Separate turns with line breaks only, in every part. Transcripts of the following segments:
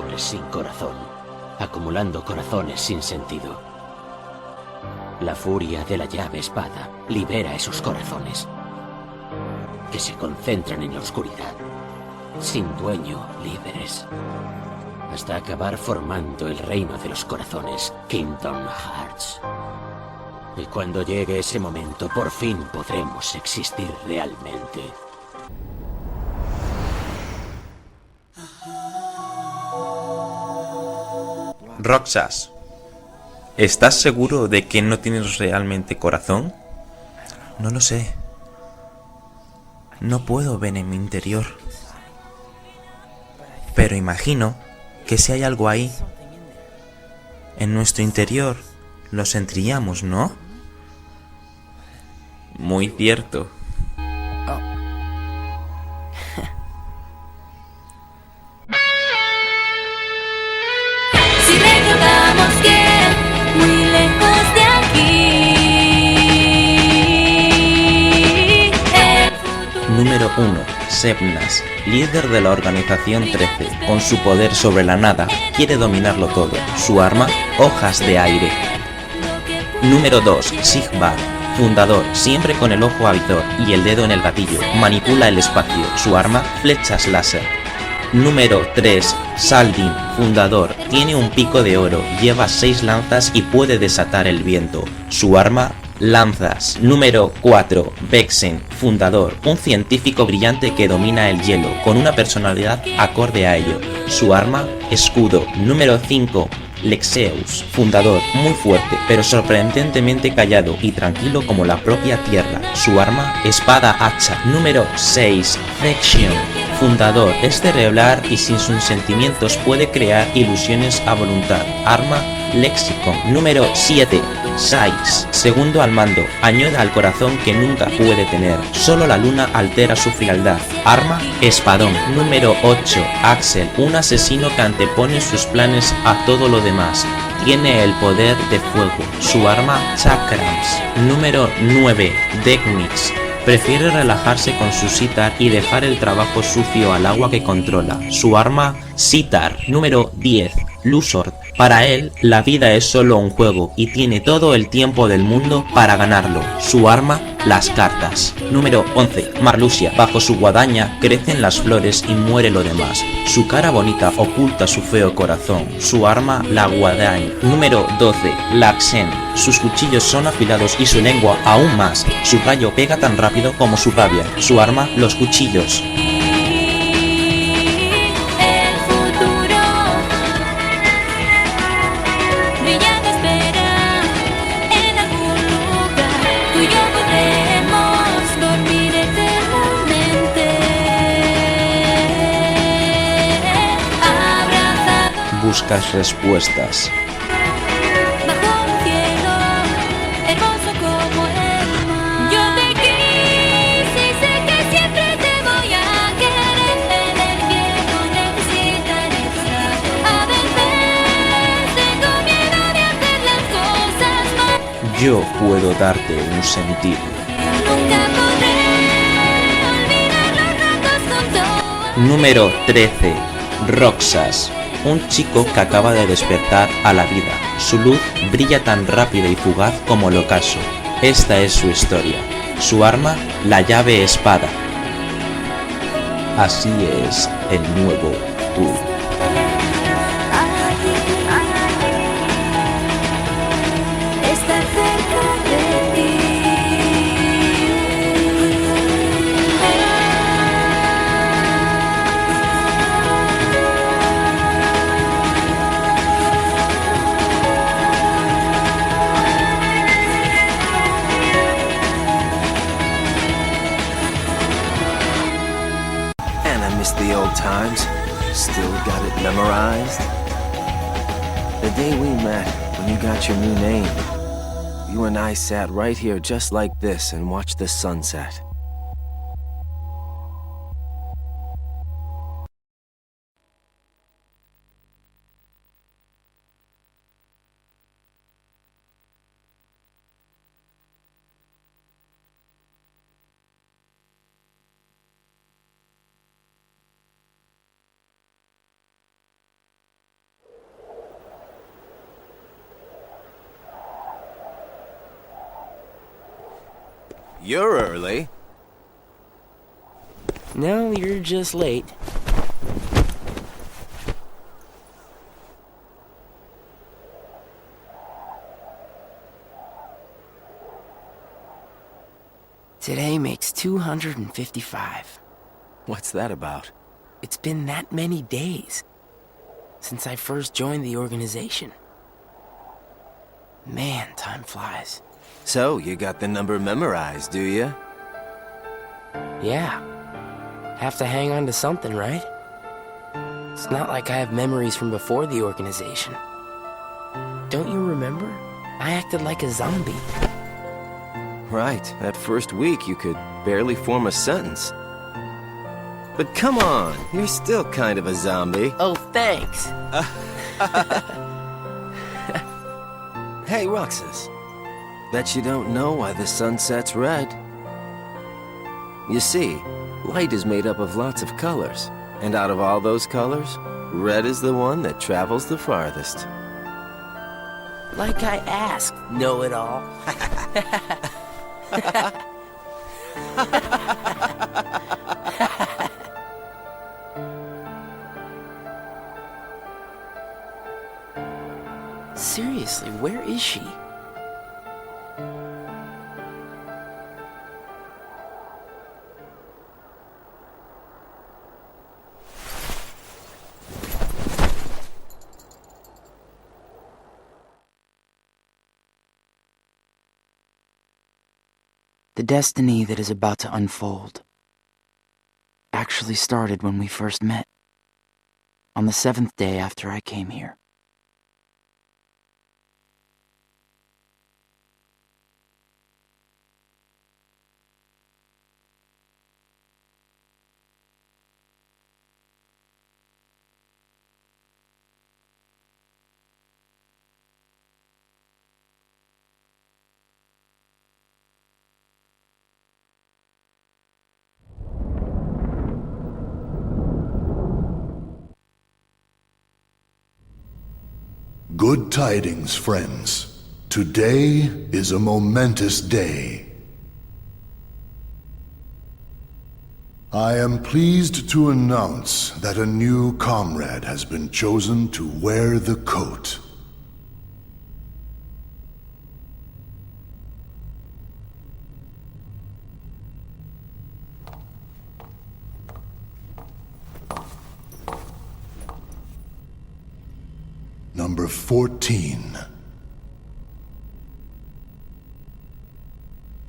pobres sin corazón, acumulando corazones sin sentido. La furia de la llave espada libera esos corazones, que se concentran en la oscuridad, sin dueño, libres, hasta acabar formando el reino de los corazones, Kingdom Hearts. Y cuando llegue ese momento, por fin podremos existir realmente.
Roxas, ¿estás seguro de que no tienes realmente corazón?
No lo sé. No puedo ver en mi interior. Pero imagino que si hay algo ahí, en nuestro interior, lo sentiríamos, ¿no?
Muy cierto.
Si recordamos que muy lejos de aquí,
Número 1. Xemnas, líder de la Organización XIII, con su poder sobre la nada, quiere dominarlo todo. Su arma, hojas de aire. Número 2. Sigvard, fundador, siempre con el ojo avizor y el dedo en el gatillo, manipula el espacio. Su arma, flechas láser. Número 3. Saldin, fundador, tiene un pico de oro, lleva 6 lanzas y puede desatar el viento. Su arma, lanzas. Número 4. Vexen, fundador, un científico brillante que domina el hielo, con una personalidad acorde a ello. Su arma, escudo. Número 5. Lexeus, fundador, muy fuerte, pero sorprendentemente callado y tranquilo como la propia tierra. Su arma, espada hacha. Número 6. Xion, fundador, es cerebral y sin sus sentimientos puede crear ilusiones a voluntad. Arma, léxico. Número 7. Sykes, segundo al mando, añade al corazón que nunca puede tener. Solo la luna altera su frialdad. Arma, espadón. Número 8. Axel, un asesino que antepone sus planes a todo lo demás. Tiene el poder de fuego. Su arma, chakrams. Número 9. ReMIX, prefiere relajarse con su sitar y dejar el trabajo sucio al agua que controla. Su arma, sitar. Número 10. Luchan, para él la vida es solo un juego y tiene todo el tiempo del mundo para ganarlo. Su arma, las cartas. Número 11. Marluxia, bajo su guadaña crecen las flores y muere lo demás. Su cara bonita oculta su feo corazón. Su arma, la guadaña. Número 12. Laxen, sus cuchillos son afilados y su lengua aún más. Su rayo pega tan rápido como su rabia. Su arma, los cuchillos. Buscas respuestas.
bajo un cielo hermoso como el mar, yo te quise y sé que siempre te voy a querer. El viento necesita estar. A veces tengo miedo de hacer las cosas mal.
Yo puedo darte un sentido.
Nunca podré olvidar los ratos juntos.
Número 13. Roxas, un chico que acaba de despertar a la vida. Su luz brilla tan rápida y fugaz como el ocaso. Esta es su historia. Su arma, la llave espada. Así es el nuevo tú.
Estar cerca de ti.
And I miss the old times. Still got it memorized. The day we met, when you got your new name. You and I sat right here just like this and watched the sunset. You're early.
No, you're just late. Today makes 255.
What's that about?
It's been that many days since I first joined the organization. Man, time flies.
So, you got the number memorized, do you?
Yeah. Have to hang on to something, right? It's not like I have memories from before the organization. Don't you remember? I acted like a zombie.
Right, that first week you could barely form a sentence. But come on, you're still kind of a zombie.
Oh, thanks.
Hey, Roxas. Bet you don't know why the sun sets red. You see, light is made up of lots of colors. And out of all those colors, red is the one that travels the farthest.
Like I asked, know-it-all. Seriously, where is she? The destiny that is about to unfold actually started when we first met, on the 7th day after I came here.
Good tidings, friends. Today is a momentous day. I am pleased to announce that a new comrade has been chosen to wear the coat. Number 14.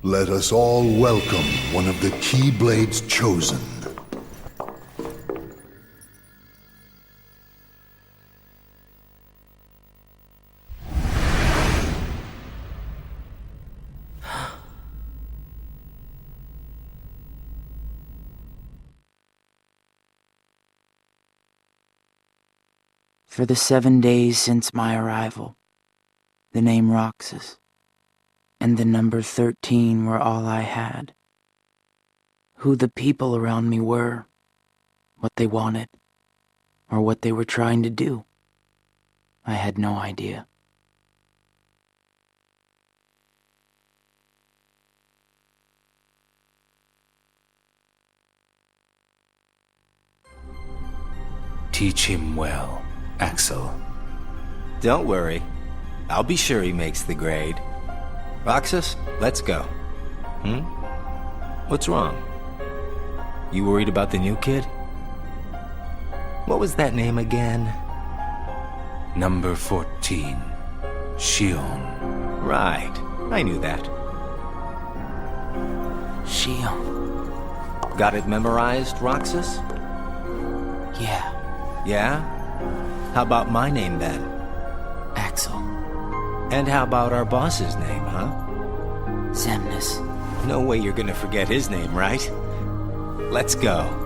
Let us all welcome one of the Keyblades chosen.
For the 7 days since my arrival, the name Roxas and the number 13 were all I had. Who the people around me were, what they wanted, or what they were trying to do, I had no idea.
Teach him well, Axel.
Don't worry. I'll be sure he makes the grade. Roxas, let's go. What's wrong? You worried about the new kid? What was that name again?
Number 14, Xion.
Right, I knew that.
Xion.
Got it memorized, Roxas?
Yeah,
Yeah? How about my name then?
Axel.
And how about our boss's name, huh?
Xemnas.
No way you're gonna forget his name, right? Let's go.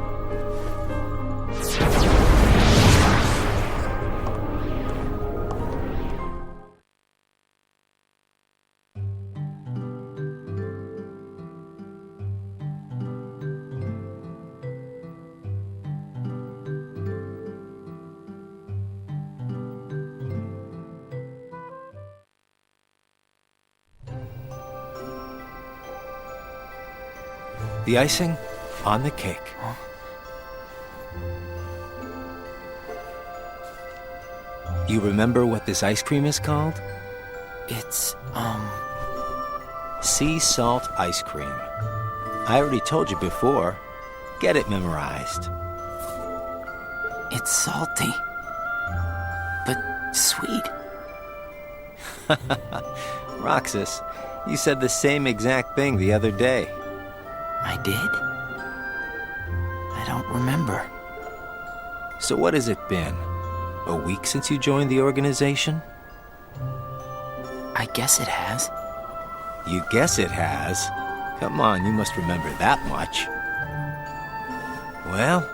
The icing on the cake. You remember what this ice cream is called?
It's,
Sea salt ice cream. I already told you before. Get it memorized.
it's salty. But sweet.
Roxas, you said the same exact thing the other day.
I did? I don't remember.
So what has it been? A week since you joined the organization?
I guess it has.
You guess it has? Come on, you must remember that much. Well,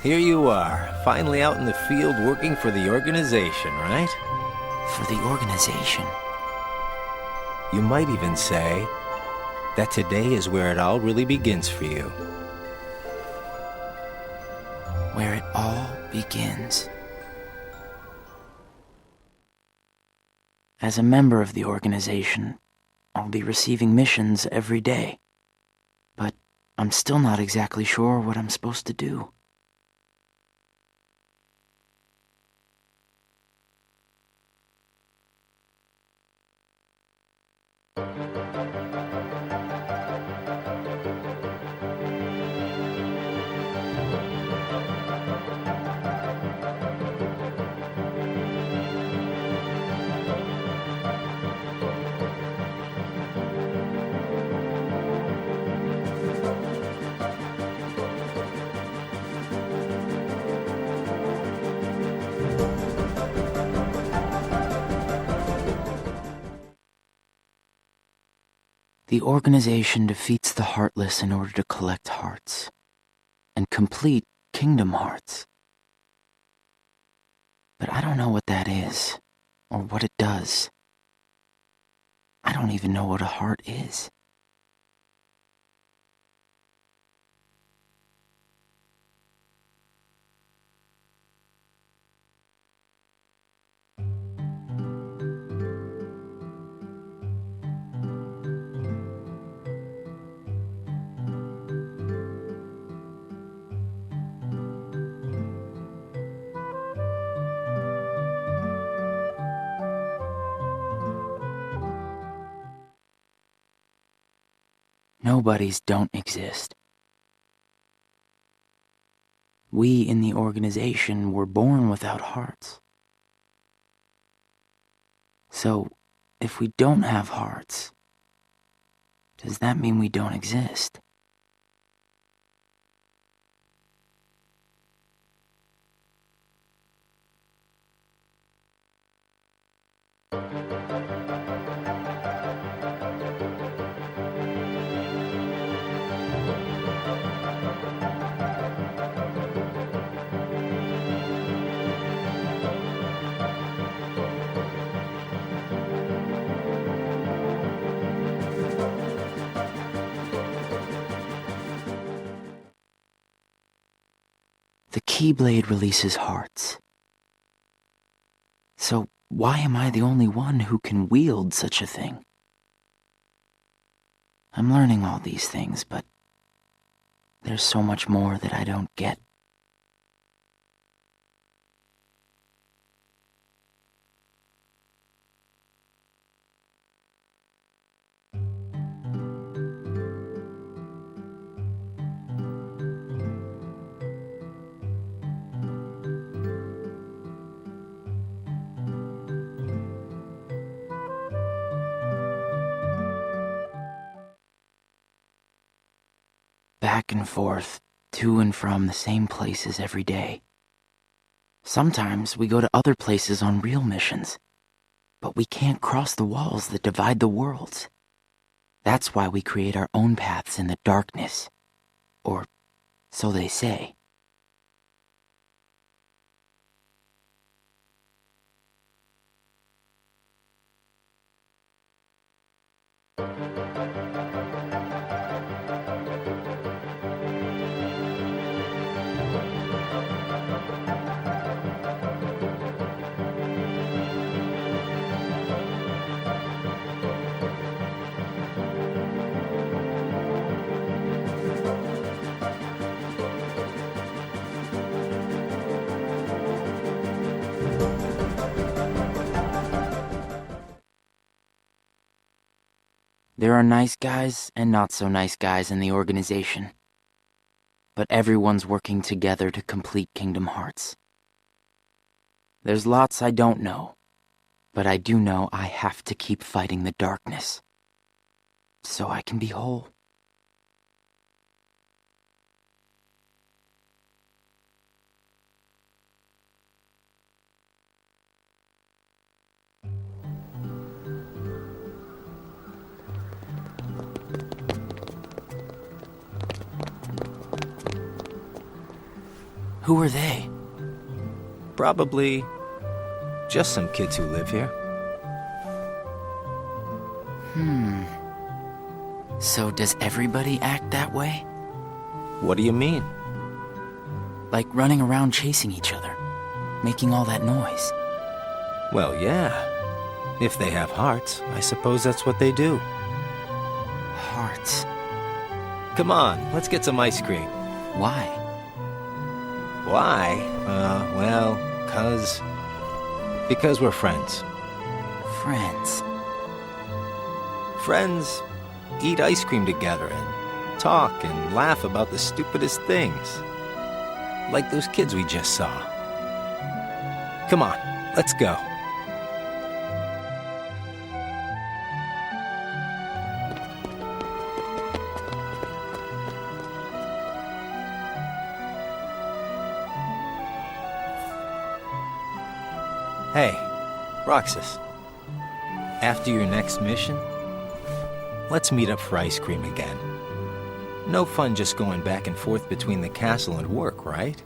here you are, finally out in the field working for the organization, right?
For the organization.
You might even say that today is where it all really begins for you.
Where it all begins. As a member of the organization, I'll be receiving missions every day. But I'm still not exactly sure what I'm supposed to do. The organization defeats the heartless in order to collect hearts and complete kingdom hearts. But I don't know what that is or what it does. I don't even know what a heart is. Nobodies don't exist. We in the organization were born without hearts. So, if we don't have hearts, does that mean we don't exist? The Keyblade releases hearts. So why am I the only one who can wield such a thing? I'm learning all these things, but there's so much more that I don't get. Back and forth, to and from the same places every day. Sometimes we go to other places on real missions, but we can't cross the walls that divide the worlds. That's why we create our own paths in the darkness. Or so they say. There are nice guys and not so nice guys in the organization. But everyone's working together to complete Kingdom Hearts. There's lots I don't know, but I do know I have to keep fighting the darkness, so I can be whole. Who are they?
Probably just some kids who live here.
So does everybody act that way?
What do you mean?
Like running around chasing each other, making all that noise.
Well, yeah. If they have hearts, I suppose that's what they do.
Hearts.
Come on, let's get some ice cream.
Why?
Why? Because we're friends.
Friends.
Friends eat ice cream together and talk and laugh about the stupidest things. Like those kids we just saw. Come on, let's go. Hey, Roxas. After your next mission, let's meet up for ice cream again. No fun just going back and forth between the castle and work, right?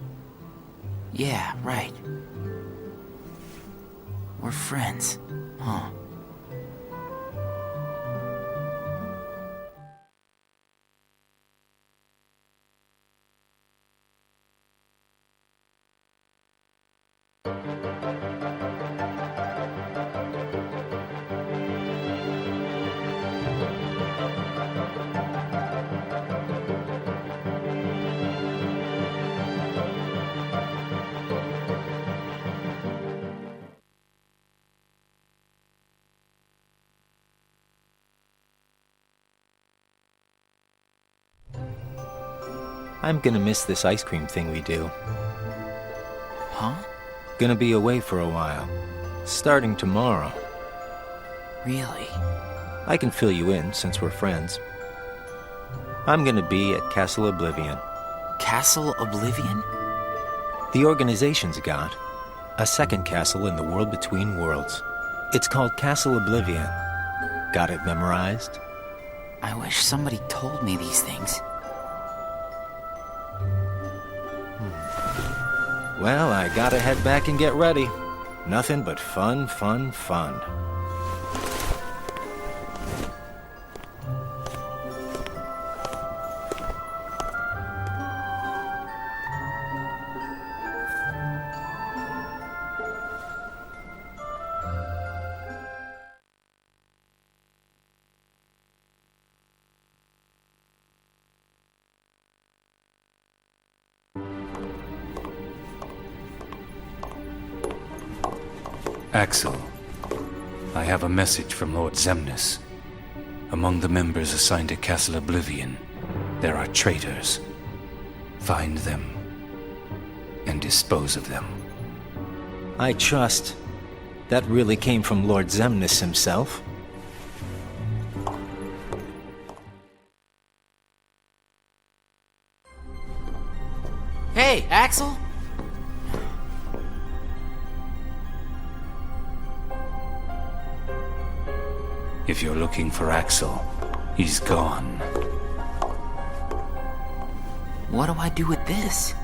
Yeah, right. We're friends, huh?
I'm gonna miss this ice cream thing we do.
Huh?
Gonna be away for a while. Starting tomorrow.
Really?
I can fill you in since we're friends. I'm gonna be at Castle Oblivion.
Castle Oblivion?
The organization's got a second castle in the world between worlds. It's called Castle Oblivion. Got it memorized?
I wish somebody told me these things.
Well, I gotta head back and get ready. Nothing but fun, fun, fun.
Axel, I have a message from Lord Xemnas. Among the members assigned to Castle Oblivion, there are traitors. Find them and dispose of them.
I trust that really came from Lord Xemnas himself.
Hey, Axel?
If you're looking for Axel, he's gone.
What do I do with this?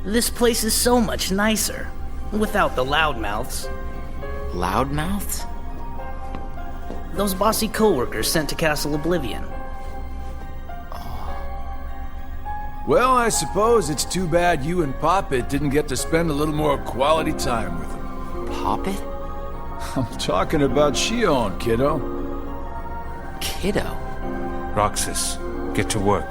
This place is so much nicer, without the loudmouths.
Loudmouths?
Those bossy co-workers sent to Castle Oblivion.
Oh.
Well, I suppose it's too bad you and Poppet didn't get to spend a little more quality time with him.
Poppet?
I'm talking about Xion, kiddo.
Kiddo?
Roxas, get to work.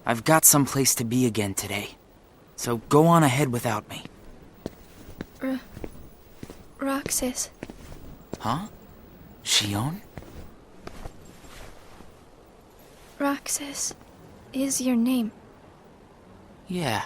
I've got someplace to be again today, so go on ahead without me.
Roxas.
Huh? Xion?
Roxas is your name.
Yeah.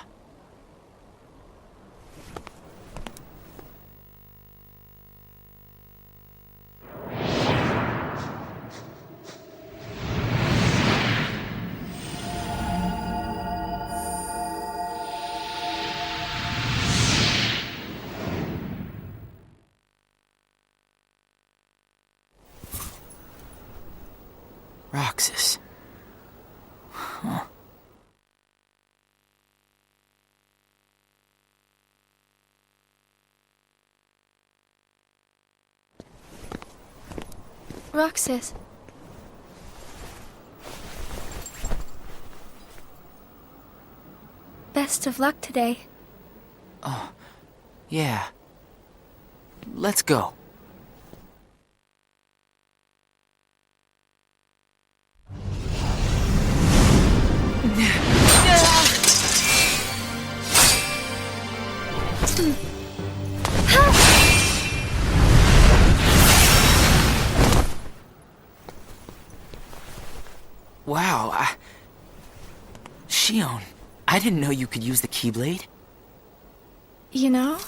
Roxas. Huh.
Roxas. Best of luck today.
Oh, yeah. Let's go. Wow, Xion, I didn't know you could use the Keyblade.
You know?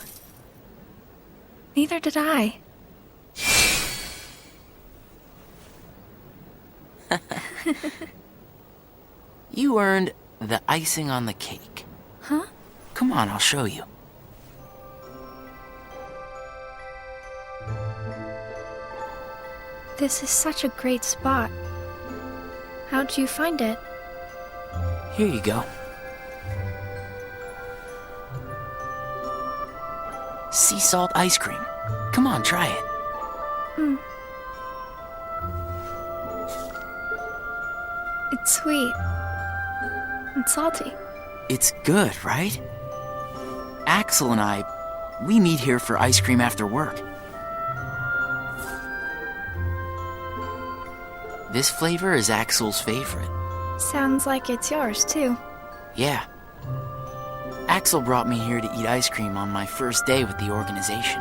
Neither did I.
You earned the icing on the cake.
Huh?
Come on, I'll show you.
This is such a great spot. How'd you find it?
Here you go. Sea salt ice cream. Come on, try it.
It's sweet. And salty.
It's good, right? Axel and I, we meet here for ice cream after work. This flavor is Axel's favorite.
Sounds like it's yours, too.
Yeah. Axel brought me here to eat ice cream on my first day with the organization.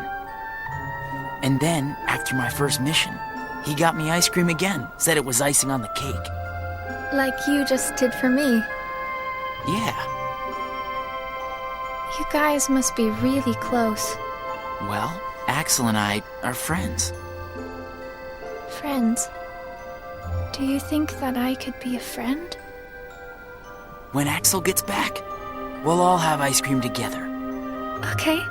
And then, after my first mission, he got me ice cream again, said it was icing on the cake.
Like you just did for me.
Yeah.
You guys must be really close.
Well, Axel and I are friends.
Friends. Do you think that I could be a friend?
When Axel gets back, we'll all have ice cream together.
Okay.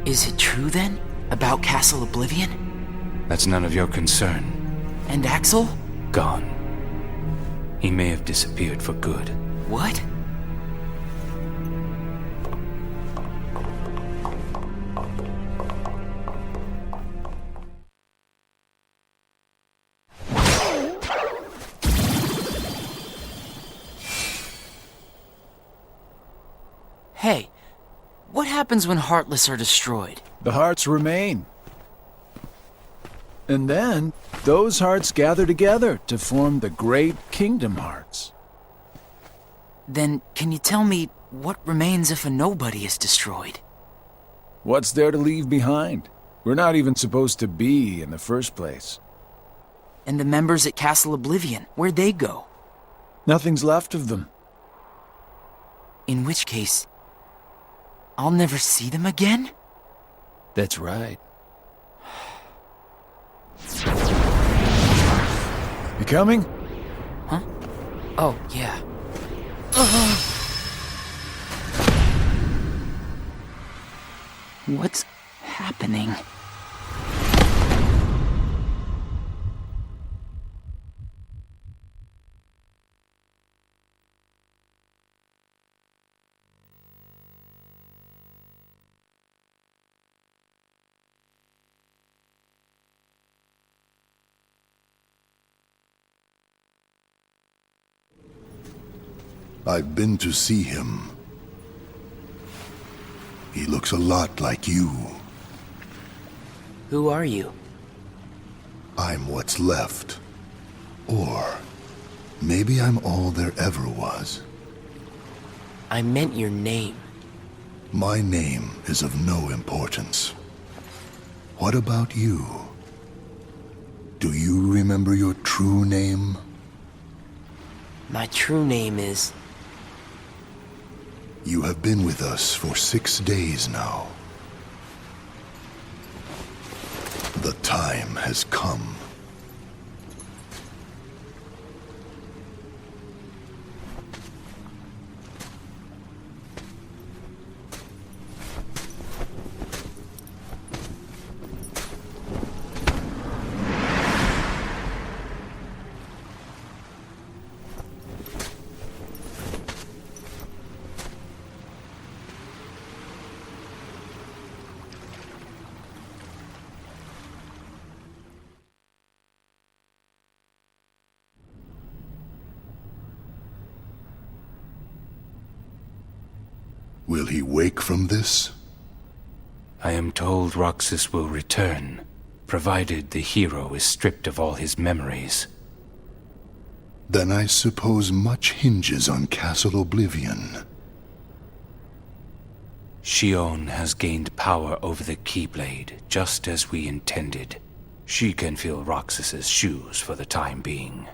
Is it true then, about Castle Oblivion?
That's none of your concern.
And Axel?
Gone. He may have disappeared for good.
What? Hey, what happens when Heartless are destroyed?
The hearts remain. And then, those hearts gather together to form the great Kingdom Hearts.
Then, can you tell me what remains if a nobody is destroyed?
What's there to leave behind? We're not even supposed to be in the first place.
And the members at Castle Oblivion, where'd they go?
Nothing's left of them.
In which case, I'll never see them again?
That's right. You coming?
Huh? Oh, yeah. What's happening?
I've been to see him. He looks a lot like you.
Who are you?
I'm what's left. Or maybe I'm all there ever was.
I meant your name.
My name is of no importance. What about you? Do you remember your true name?
My true name is...
You have been with us for 6 days now. The time has come. Will he wake from this?
I am told Roxas will return, provided the hero is stripped of all his memories.
Then I suppose much hinges on Castle Oblivion.
Xion has gained power over the Keyblade, just as we intended. She can fill Roxas's shoes for the time being.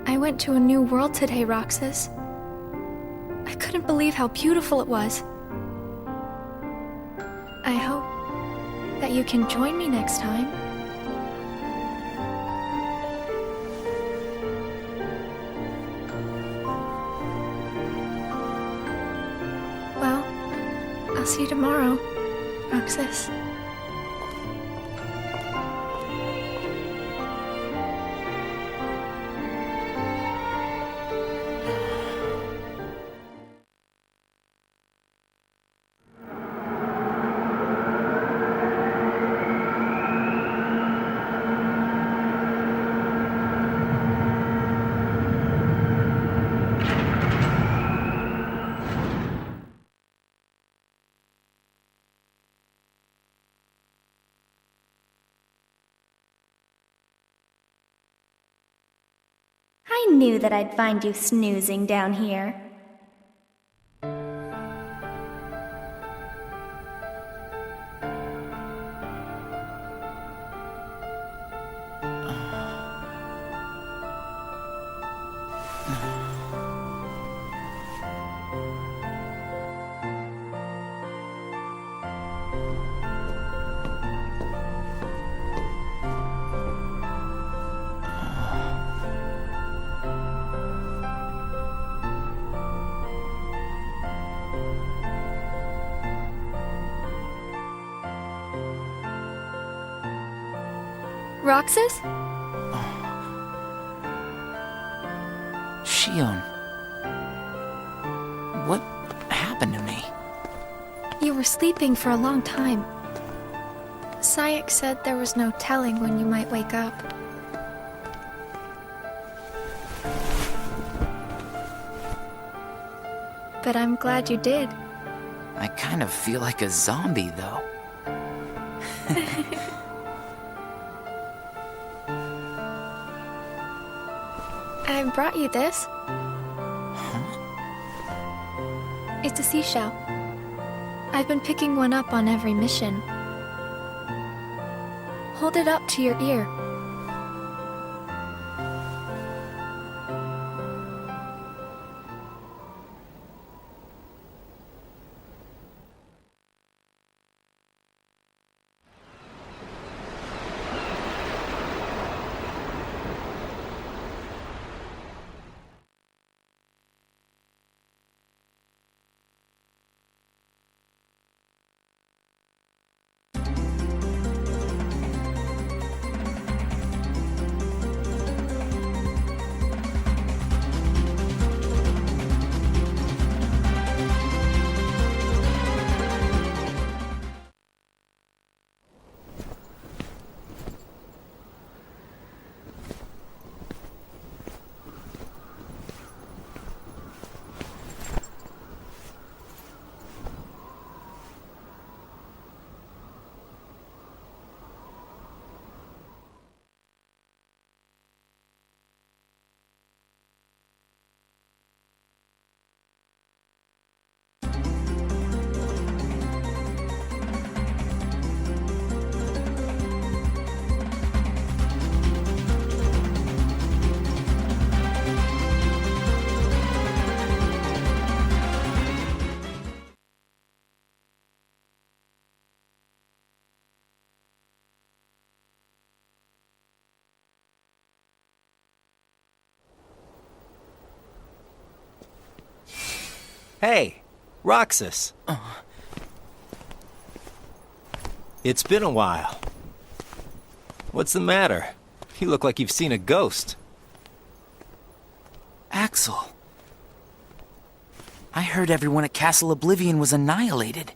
I went to a new world today, Roxas. I couldn't believe how beautiful it was. I hope that you can join me next time. Well, I'll see you tomorrow, Roxas.
I knew that I'd find you snoozing down here.
Roxas?
Xion. What happened to me?
You were sleeping for a long time. Sayek said there was no telling when you might wake up. But I'm glad you did.
I kind of feel like a zombie, though.
I brought you this.
Huh?
It's a seashell. I've been picking one up on every mission. Hold it up to your ear.
Hey, Roxas. It's been a while. What's the matter? You look like you've seen a ghost.
Axel. I heard everyone at Castle Oblivion was annihilated.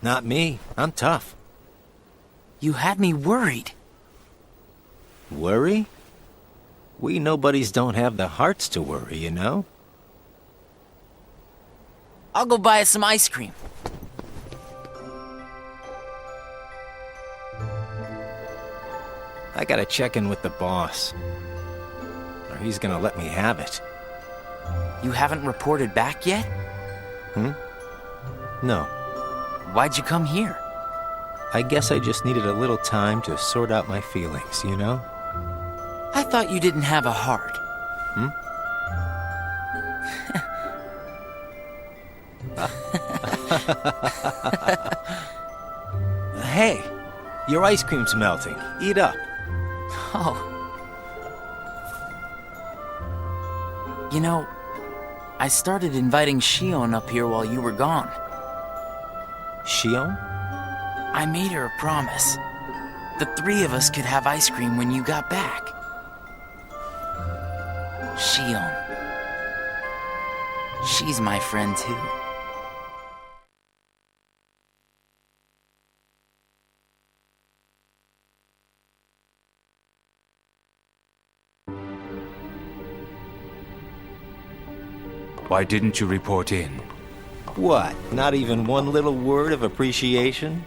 Not me. I'm tough.
You had me worried.
Worry? We nobodies don't have the hearts to worry, you know?
I'll go buy us some ice cream.
I gotta check in with the boss. Or he's gonna let me have it.
You haven't reported back yet?
No.
Why'd you come here?
I guess I just needed a little time to sort out my feelings, you know?
I thought you didn't have a heart.
Hey, your ice cream's melting. Eat up.
Oh. You know, I started inviting Xion up here while you were gone.
Xion?
I made her a promise. The three of us could have ice cream when you got back. Xion. She's my friend too.
Why didn't you report in?
What? Not even one little word of appreciation?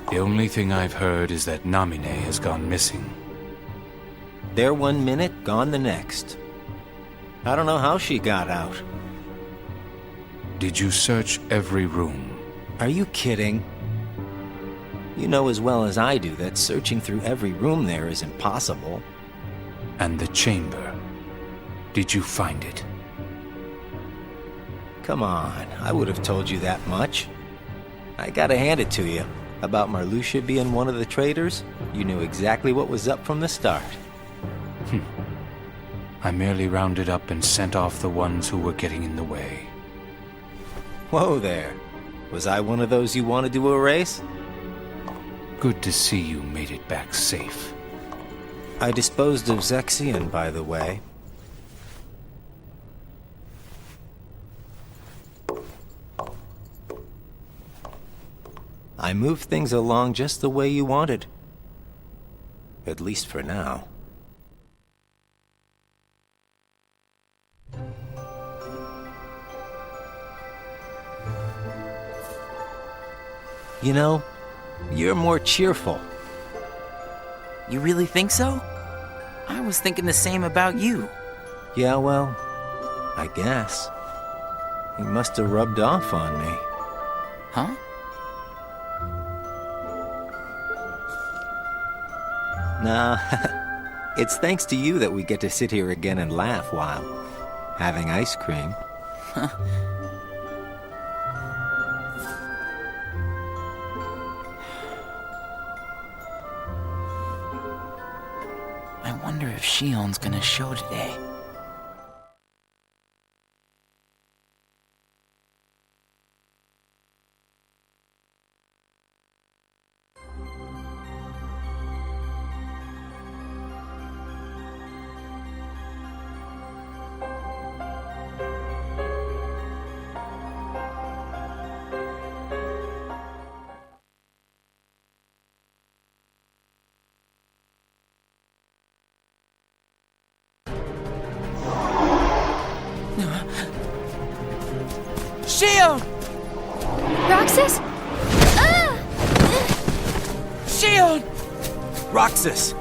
The only thing I've heard is that Namine has gone missing.
There 1 minute, gone the next. I don't know how she got out.
Did you search every room?
Are you kidding? You know as well as I do that searching through every room there is impossible.
And the chamber? Did you find it?
Come on, I would have told you that much. I gotta hand it to you. About Marluxia being one of the traitors, you knew exactly what was up from the start.
I merely rounded up and sent off the ones who were getting in the way.
Whoa there. Was I one of those you wanted to erase?
Good to see you made it back safe.
I disposed of Xion, by the way. I moved things along just the way you wanted. At least for now. You know, you're more cheerful.
You really think so? I was thinking the same about you.
Yeah, well, I guess. You must have rubbed off on me.
Huh?
Nah, it's thanks to you that we get to sit here again and laugh while having ice cream.
I wonder if Xion's gonna show today. Xion!
Roxas?
Xion!
Roxas!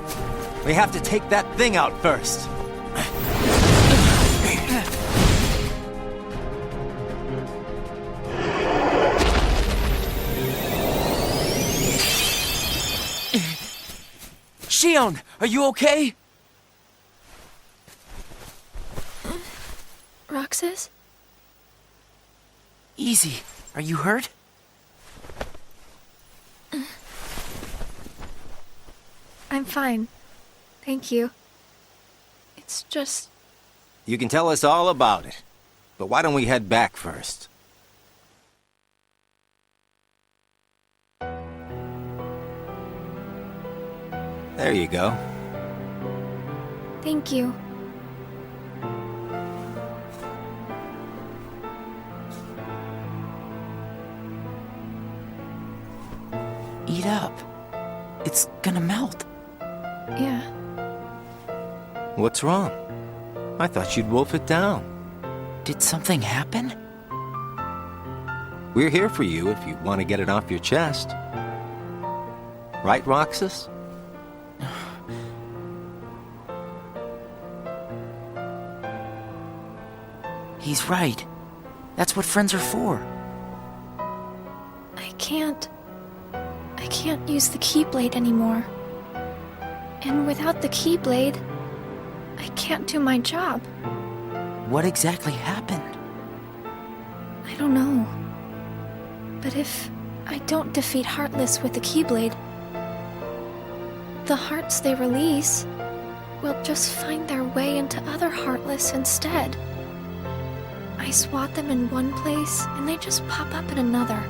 We have to take that thing out first.
Xion, are you okay?
Roxas?
Easy. Are you hurt?
I'm fine. Thank you. It's just...
You can tell us all about it. But why don't we head back first? There you go.
Thank you.
Eat up. It's gonna melt.
Yeah.
What's wrong? I thought you'd wolf it down.
Did something happen?
We're here for you if you want to get it off your chest. Right, Roxas?
He's right. That's what friends are for.
I can't use the Keyblade anymore. And without the Keyblade, I can't do my job.
What exactly happened?
I don't know. But if I don't defeat Heartless with the Keyblade, the hearts they release will just find their way into other Heartless instead. I swat them in one place, and they just pop up in another.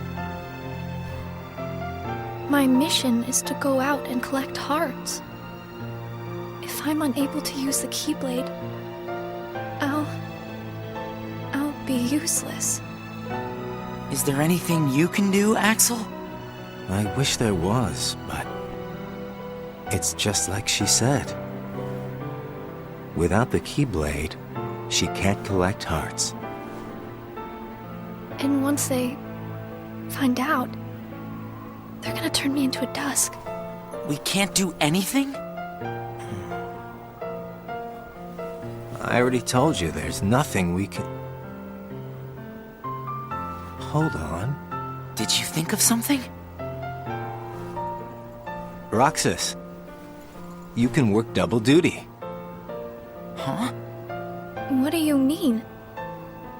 My mission is to go out and collect hearts. If I'm unable to use the Keyblade, I'll be useless.
Is there anything you can do, Axel?
I wish there was, but it's just like she said. Without the Keyblade, she can't collect hearts.
And once they find out, they're gonna turn me into a dusk.
We can't do anything?
I already told you there's nothing we can... Hold on.
Did you think of something?
Roxas, you can work double duty.
Huh?
What do you mean?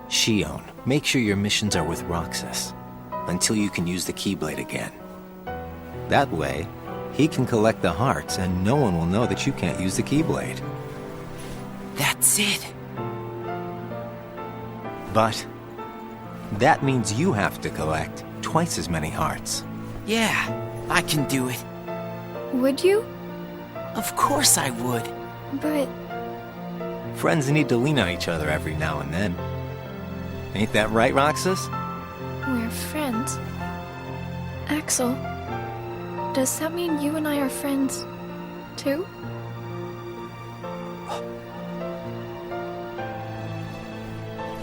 Xion, make sure your missions are with Roxas until you can use the Keyblade again. That way, he can collect the hearts and no one will know that you can't use the Keyblade.
That's it.
But that means you have to collect twice as many hearts.
Yeah, I can do it.
Would you?
Of course I would.
But...
Friends need to lean on each other every now and then. Ain't that right, Roxas?
we're friends. Axel, does that mean you and I are friends, too?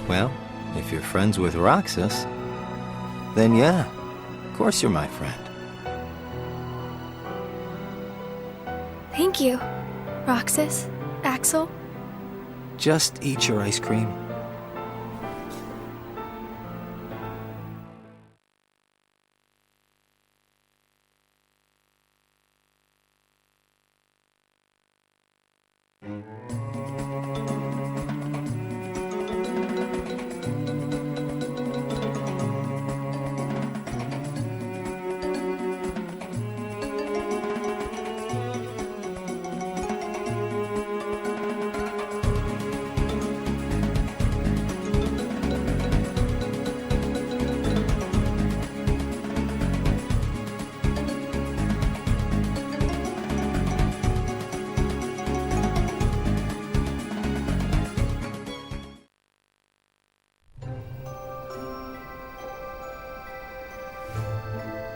Well, if you're friends with Roxas, then yeah, of course you're my friend.
Thank you, Roxas, Axel.
Just eat your ice cream.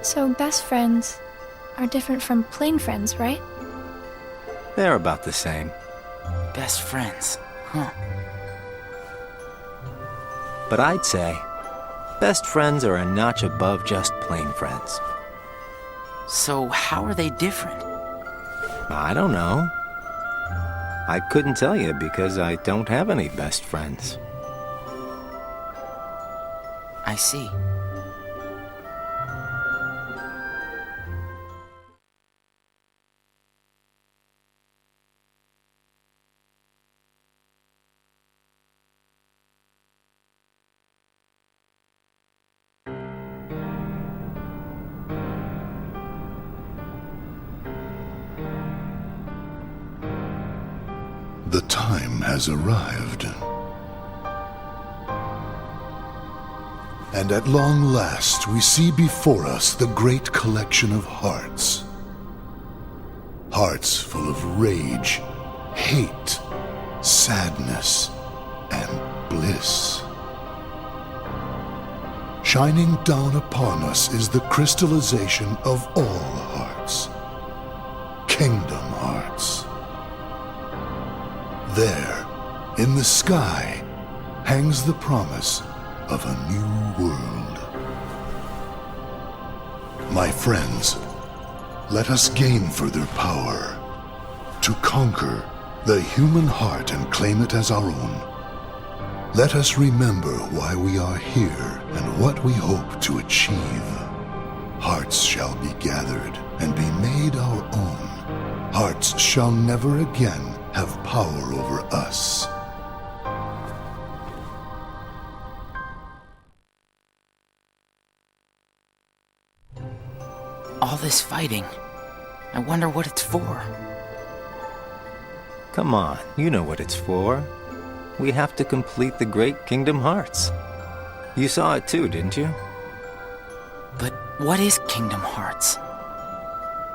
So best friends are different from plain friends, right?
They're about the same.
Best friends, huh?
But I'd say best friends are a notch above just plain friends.
So how are they different?
I don't know. I couldn't tell you because I don't have any best friends.
I see.
The time has arrived. And at long last, we see before us the great collection of hearts. Hearts full of rage, hate, sadness, and bliss. Shining down upon us is the crystallization of all hearts. Kingdom Hearts. There, in the sky, hangs the promise of a new world. My friends, let us gain further power to conquer the human heart and claim it as our own. Let us remember why we are here and what we hope to achieve. Hearts shall be gathered and be made our own. Hearts shall never again have power over us.
All this fighting. I wonder what it's for.
Come on, you know what it's for. We have to complete the Great Kingdom Hearts. You saw it too, didn't you?
But what is Kingdom Hearts?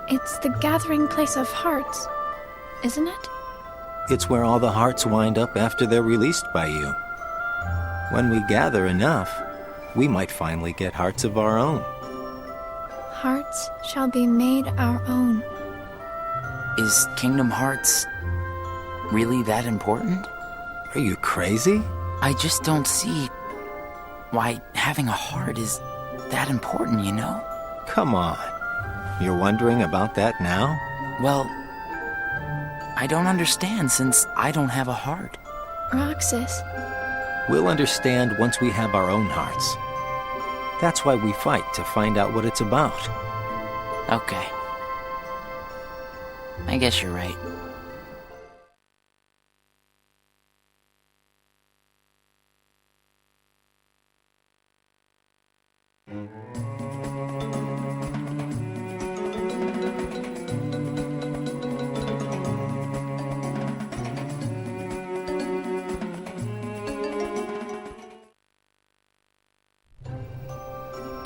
It's the gathering place of hearts, isn't it?
It's where all the hearts wind up after they're released by you. When we gather enough, we might finally get hearts of our own.
Hearts shall be made our own.
Is Kingdom Hearts really that important?
Are you crazy?
I just don't see why having a heart is that important, you know?
Come on. You're wondering about that now?
Well, I don't understand since I don't have a heart.
Roxas.
We'll understand once we have our own hearts. That's why we fight, to find out what it's about.
Okay. I guess you're right.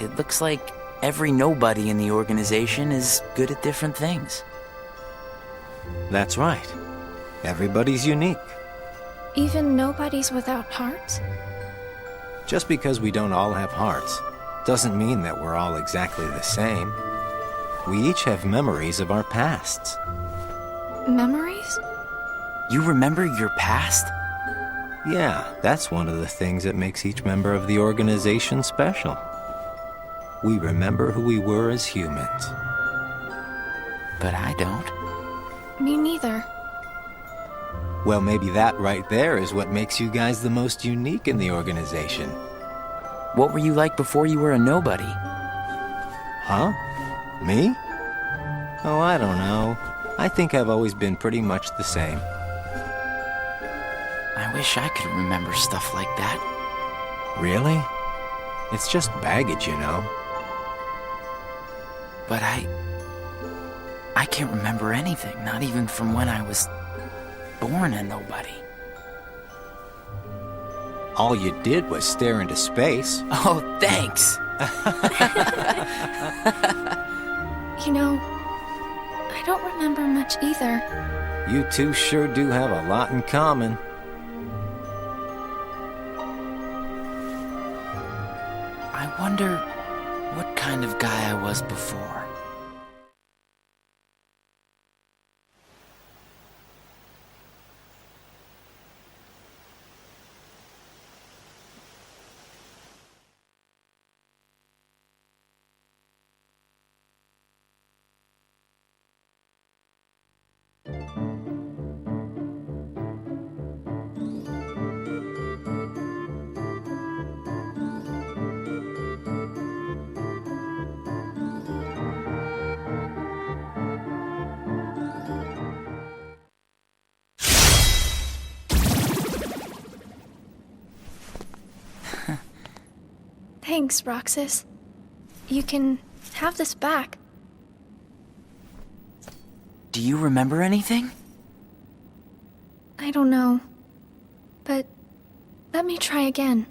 It looks like every nobody in the organization is good at different things.
That's right. Everybody's unique.
Even nobodies without hearts?
Just because we don't all have hearts doesn't mean that we're all exactly the same. We each have memories of our pasts.
Memories?
You remember your past?
Yeah, that's one of the things that makes each member of the organization special. We remember who we were as humans.
But I don't.
Me neither.
Well, maybe that right there is what makes you guys the most unique in the organization.
What were you like before you were a nobody?
Huh? Me? Oh, I don't know. I think I've always been pretty much the same.
I wish I could remember stuff like that.
Really? It's just baggage, you know.
But I can't remember anything, not even from when I was born a nobody.
All you did was stare into space.
Oh, thanks!
You know, I don't remember much either.
You two sure do have a lot in common.
I wonder what kind of guy I was before.
Thanks, Roxas. You can have this back.
Do you remember anything?
I don't know. But let me try again.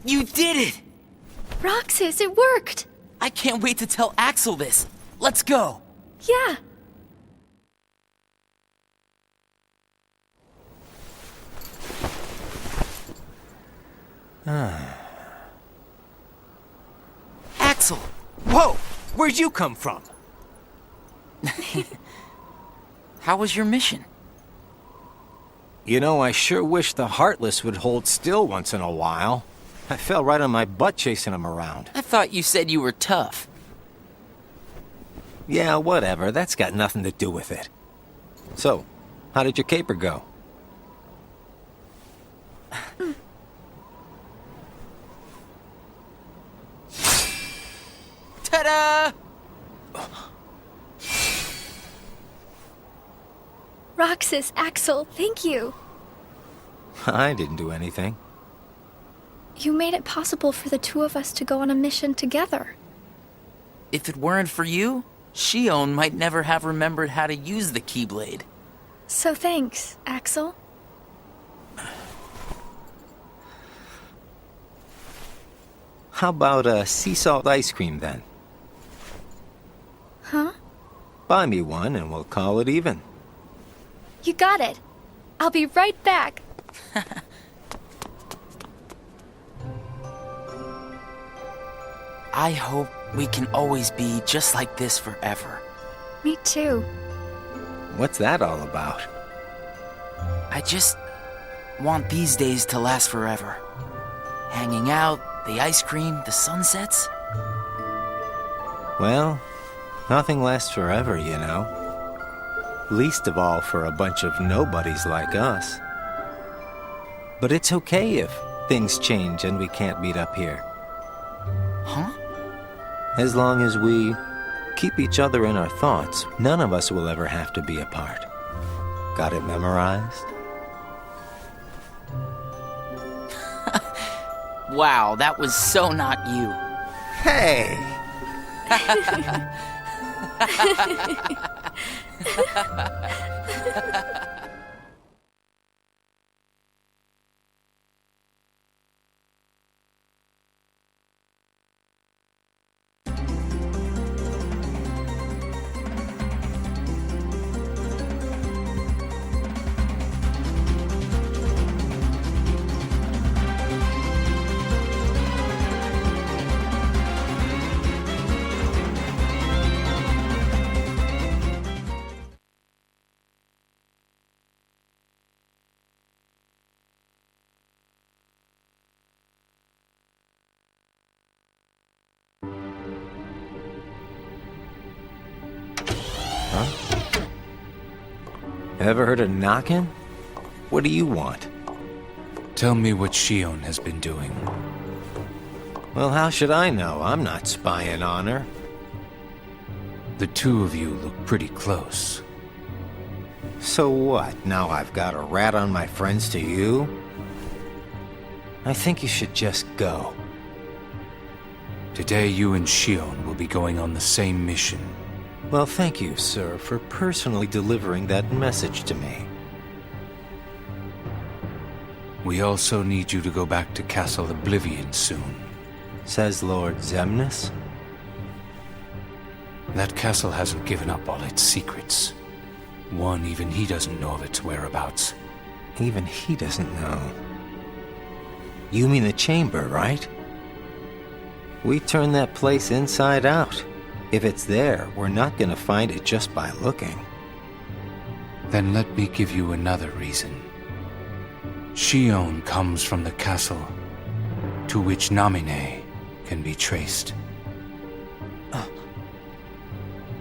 You did it!
Roxas, it worked!
I can't wait to tell Axel this. Let's go.
Yeah.
Axel!
Whoa! Where'd you come from?
How was your mission?
You know, I sure wish the Heartless would hold still once in a while. I fell right on my butt chasing them around.
I thought you said you were tough.
Yeah, whatever. That's got nothing to do with it. So, how did your caper go?
Ta-da!
Roxas, Axel, thank you.
I didn't do anything.
You made it possible for the two of us to go on a mission together.
If it weren't for you, Xion might never have remembered how to use the Keyblade.
So thanks, Axel.
How about sea salt ice cream then?
Huh?
Buy me one and we'll call it even.
You got it. I'll be right back.
I hope we can always be just like this forever.
Me too.
What's that all about?
I just want these days to last forever. Hanging out, the ice cream, the sunsets.
Well, nothing lasts forever, you know. Least of all for a bunch of nobodies like us. But it's okay if things change and we can't meet up here.
Huh?
As long as we keep each other in our thoughts, none of us will ever have to be apart. Got it memorized?
Wow, that was so not you.
Hey! Ever heard of knocking? What do you want?
Tell me what Xion has been doing.
Well, how should I know? I'm not spying on her.
The two of you look pretty close.
So what? Now I've got a rat on my friends to you? I think you should just go.
Today you and Xion will be going on the same mission.
Well, thank you, sir, for personally delivering that message to me.
We also need you to go back to Castle Oblivion soon.
Says Lord Xemnas?
That castle hasn't given up all its secrets. One, even he doesn't know of its whereabouts.
Even he doesn't know. You mean the chamber, right? We turned that place inside out. If it's there, we're not gonna find it just by looking.
Then let me give you another reason. Xion comes from the castle to which Namine can be traced.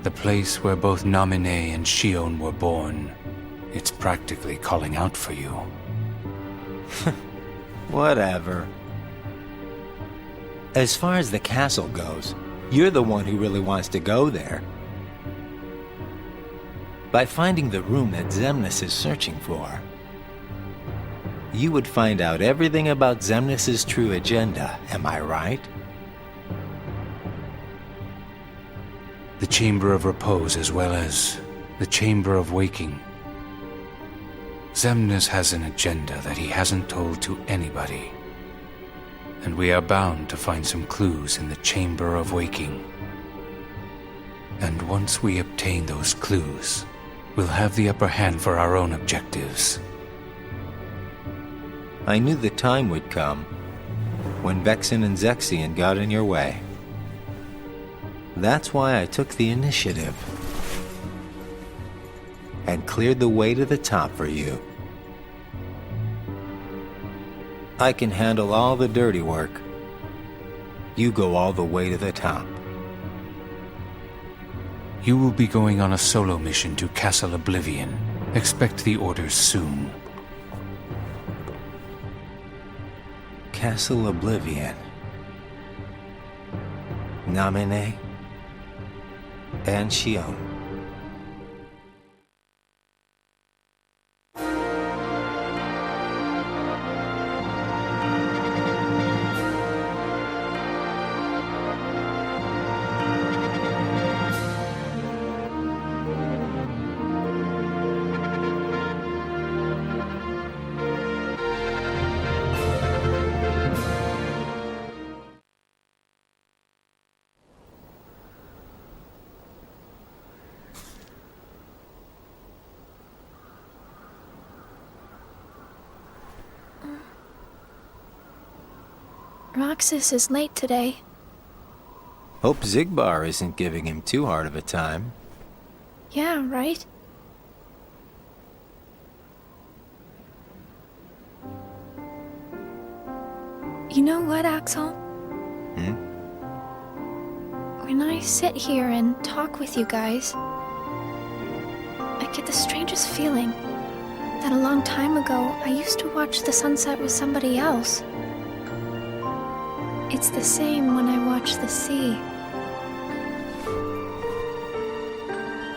The place where both Namine and Xion were born. It's practically calling out for you.
Whatever. As far as the castle goes, you're the one who really wants to go there. By finding the room that Xemnas is searching for, you would find out everything about Xemnas' true agenda, am I right?
The Chamber of Repose as well as the Chamber of Waking. Xemnas has an agenda that he hasn't told to anybody. and we are bound to find some clues in the Chamber of Waking. And once we obtain those clues, we'll have the upper hand for our own objectives.
I knew the time would come when Vexen and Zexion got in your way. That's why I took the initiative and cleared the way to the top for you. I can handle all the dirty work. You go all the way to the top.
You will be going on a solo mission to Castle Oblivion. Expect the orders soon.
Castle Oblivion. Namine and Xion.
Roxas is late today.
Hope Zigbar isn't giving him too hard of a time.
Yeah, right? You know what, Axel? When I sit here and talk with you guys, I get the strangest feeling that a long time ago I used to watch the sunset with somebody else. It's the same when I watch the sea.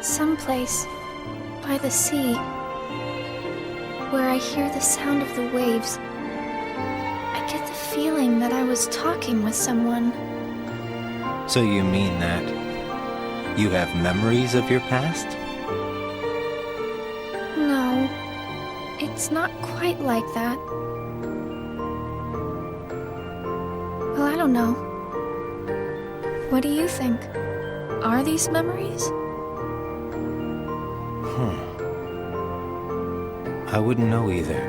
Someplace by the sea, where I hear the sound of the waves, I get the feeling that I was talking with someone.
So you mean that you have memories of your past?
No, it's not quite like that. Well, I don't know. What do you think? Are these memories?
I wouldn't know either.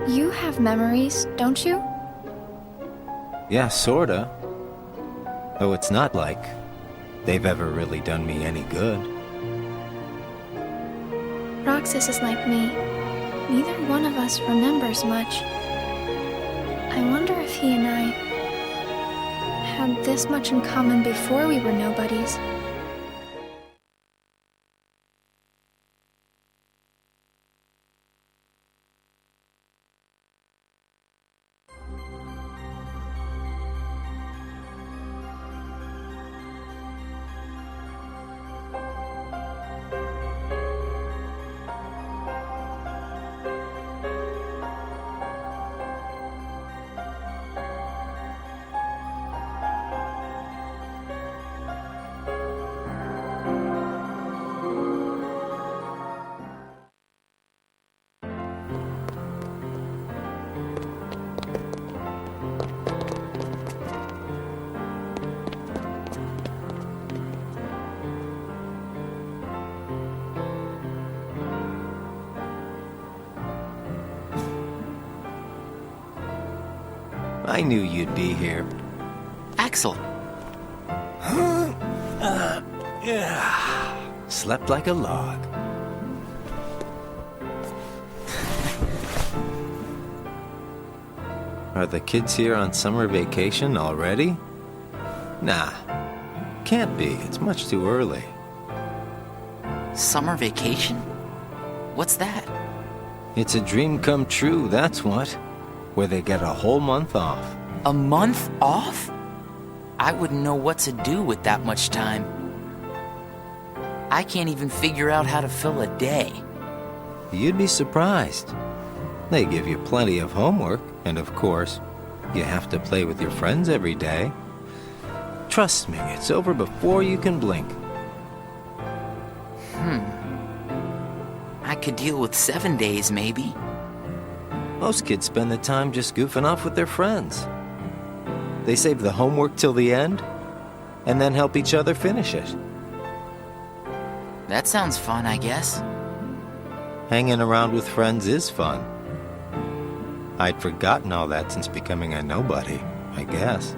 You have memories, don't you?
Yeah, sorta. Though it's not like they've ever really done me any good.
Roxas is like me. Neither one of us remembers much. I wonder if he and I had this much in common before we were nobodies.
I knew you'd be here.
Axel!
Slept like a log. Are the kids here on summer vacation already? Nah, can't be. It's much too early.
Summer vacation? What's that?
It's a dream come true, that's what. Where they get a whole month off.
A month off? I wouldn't know what to do with that much time. I can't even figure out how to fill a day.
You'd be surprised. They give you plenty of homework, and of course, you have to play with your friends every day. Trust me, it's over before you can blink.
I could deal with 7 days, maybe.
Most kids spend the time just goofing off with their friends. They save the homework till the end, and then help each other finish it.
That sounds fun, I guess.
Hanging around with friends is fun. I'd forgotten all that since becoming a nobody, I guess.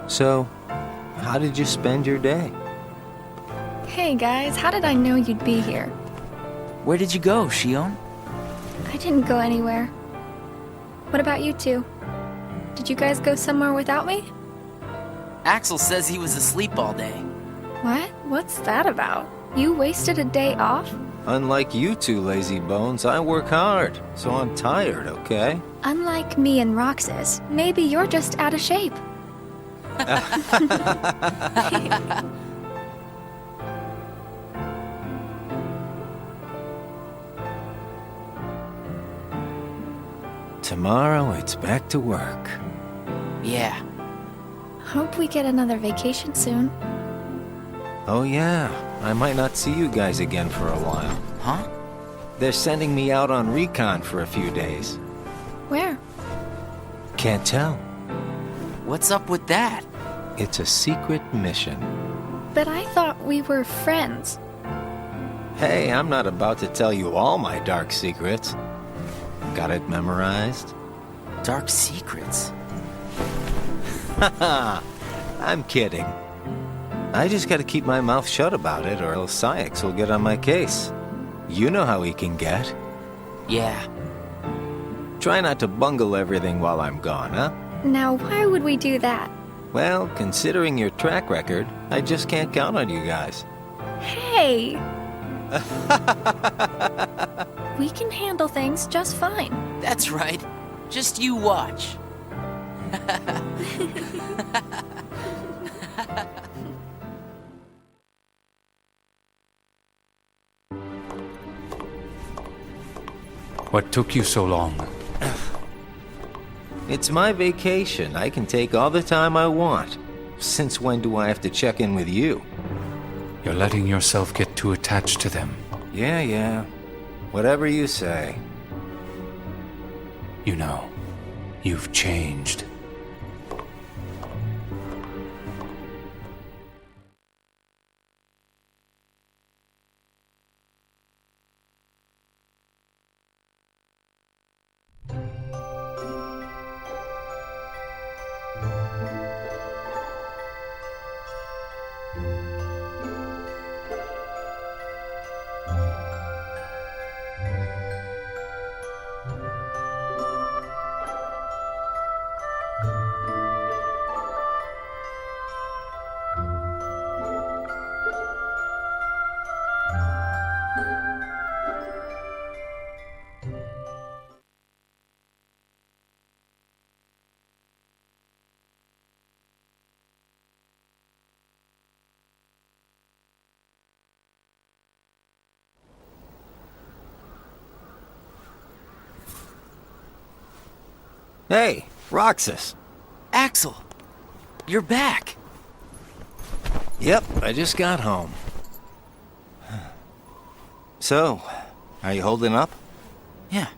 So, how did you spend your day?
Hey guys, how did I know you'd be here?
Where did you go, Xion?
I didn't go anywhere. What about you two? Did you guys go somewhere without me?
Axel says he was asleep all day.
What? What's that about? You wasted a day off?
Unlike you two lazy bones, I work hard, so I'm tired, okay?
Unlike me and Roxas, maybe you're just out of shape.
Tomorrow, it's back to work.
Yeah.
Hope we get another vacation soon.
Oh yeah, I might not see you guys again for a while.
Huh?
They're sending me out on recon for a few days.
Where?
Can't tell.
What's up with that?
It's a secret mission.
But I thought we were friends.
Hey, I'm not about to tell you all my dark secrets. Got it memorized?
Dark secrets?
Haha, I'm kidding. I just gotta keep my mouth shut about it, or else Sykes will get on my case. You know how he can get.
Yeah.
Try not to bungle everything while I'm gone, huh?
Now, why would we do that?
Well, considering your track record, I just can't count on you guys.
Hey! We can handle things just fine.
That's right. Just you watch.
What took you so long?
It's my vacation. I can take all the time I want. Since when do I have to check in with you?
You're letting yourself get too attached to them.
Yeah. Whatever you say.
You know, you've changed.
Hey, Roxas.
Axel, you're back.
Yep, I just got home. So, are you holding up?
Yeah.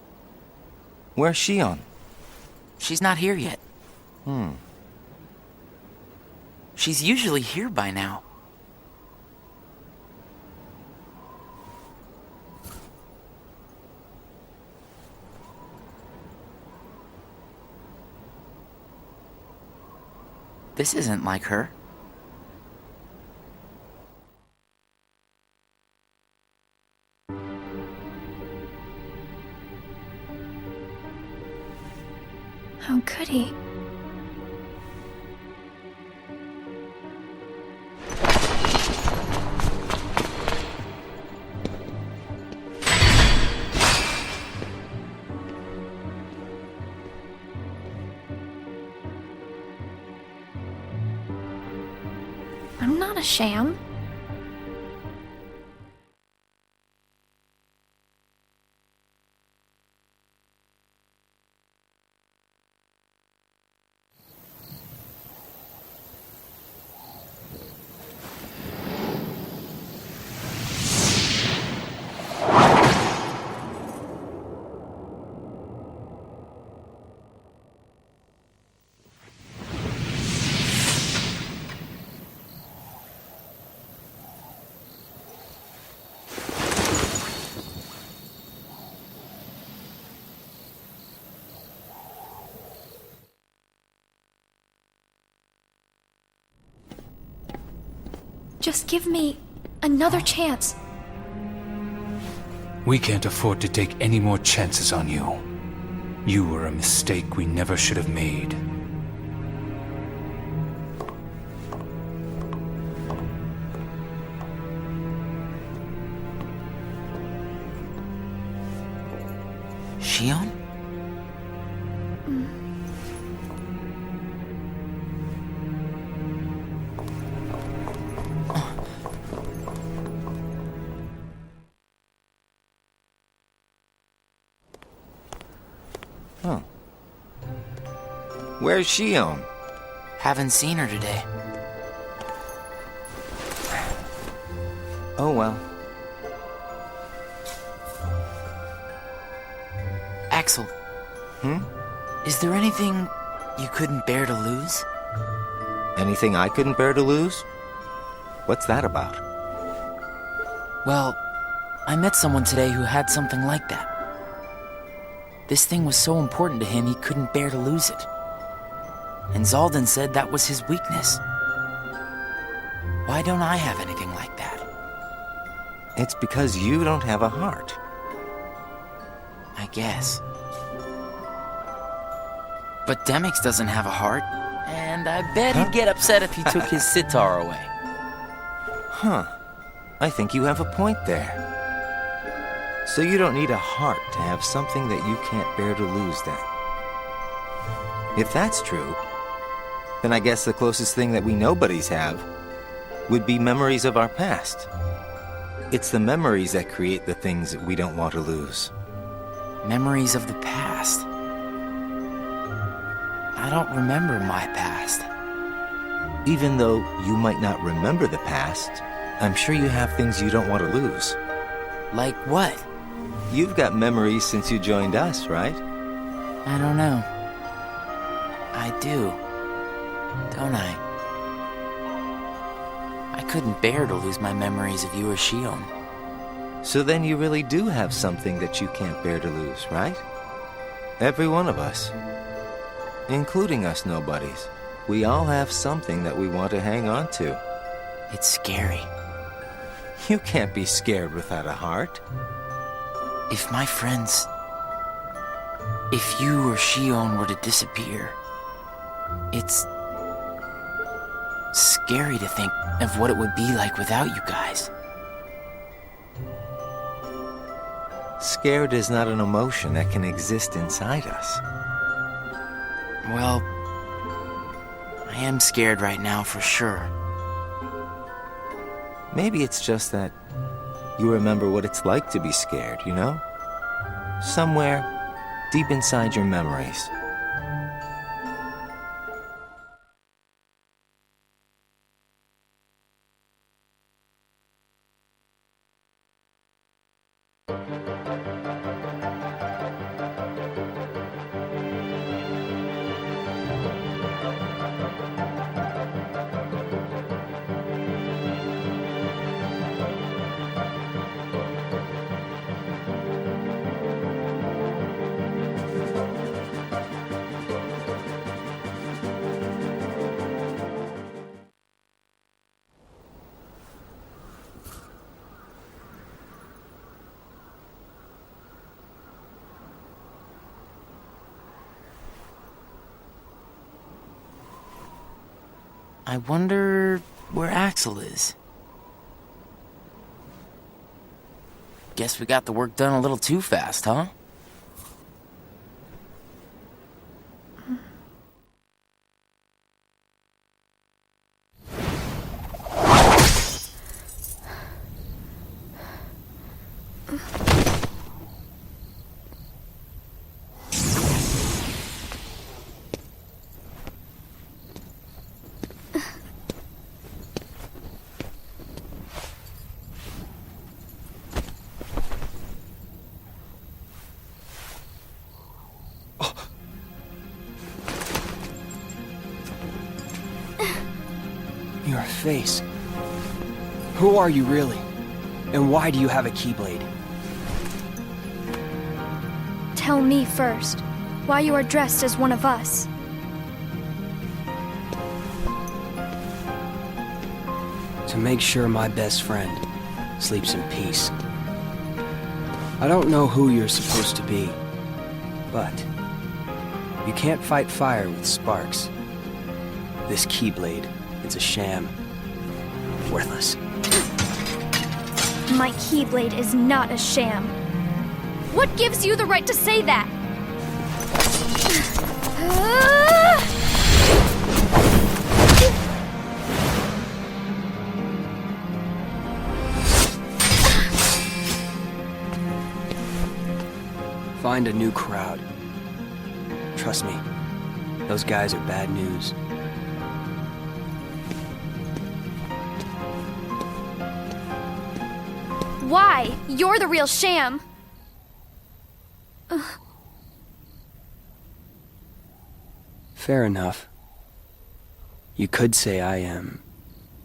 Where's Xion?
She's not here yet. She's usually here by now. This isn't like her.
How could he? I'm not a sham. Just give me another chance.
We can't afford to take any more chances on you. You were a mistake we never should have made.
Xion?
Huh. Where's Xion?
Haven't seen her today.
Oh well.
Axel. Is there anything you couldn't bear to lose?
Anything I couldn't bear to lose? What's that about?
Well, I met someone today who had something like that. This thing was so important to him he couldn't bear to lose it. And Zaldan said that was his weakness. Why don't I have anything like that?
It's because you don't have a heart.
I guess. But Demix doesn't have a heart, and I bet he'd get upset if he took his sitar away.
Huh. I think you have a point there. So you don't need a heart to have something that you can't bear to lose then. If that's true, then I guess the closest thing that we nobodies have would be memories of our past. It's the memories that create the things that we don't want to lose.
Memories of the past. I don't remember my past.
Even though you might not remember the past, I'm sure you have things you don't want to lose.
Like what?
You've got memories since you joined us, right?
I don't know. I do. Don't I? I couldn't bear to lose my memories of you or Xion.
So then you really do have something that you can't bear to lose, right? Every one of us. Including us nobodies. We all have something that we want to hang on to.
It's scary.
You can't be scared without a heart.
If my friends... If you or Xion were to disappear... It's... scary to think of what it would be like without you guys.
Scared is not an emotion that can exist inside us.
Well... I am scared right now for sure.
Maybe it's just that you remember what it's like to be scared, you know? Somewhere deep inside your memories.
I wonder where Axel is. Guess we got the work done a little too fast, huh?
Your face. Who are you really? And why do you have a Keyblade?
Tell me first, why you are dressed as one of us.
To make sure my best friend sleeps in peace. I don't know who you're supposed to be, but you can't fight fire with sparks. This Keyblade, it's a sham. Worthless.
My Keyblade is not a sham. What gives you the right to say that?
Find a new crowd. Trust me, those guys are bad news.
Why? You're the real sham.
Fair enough. You could say I am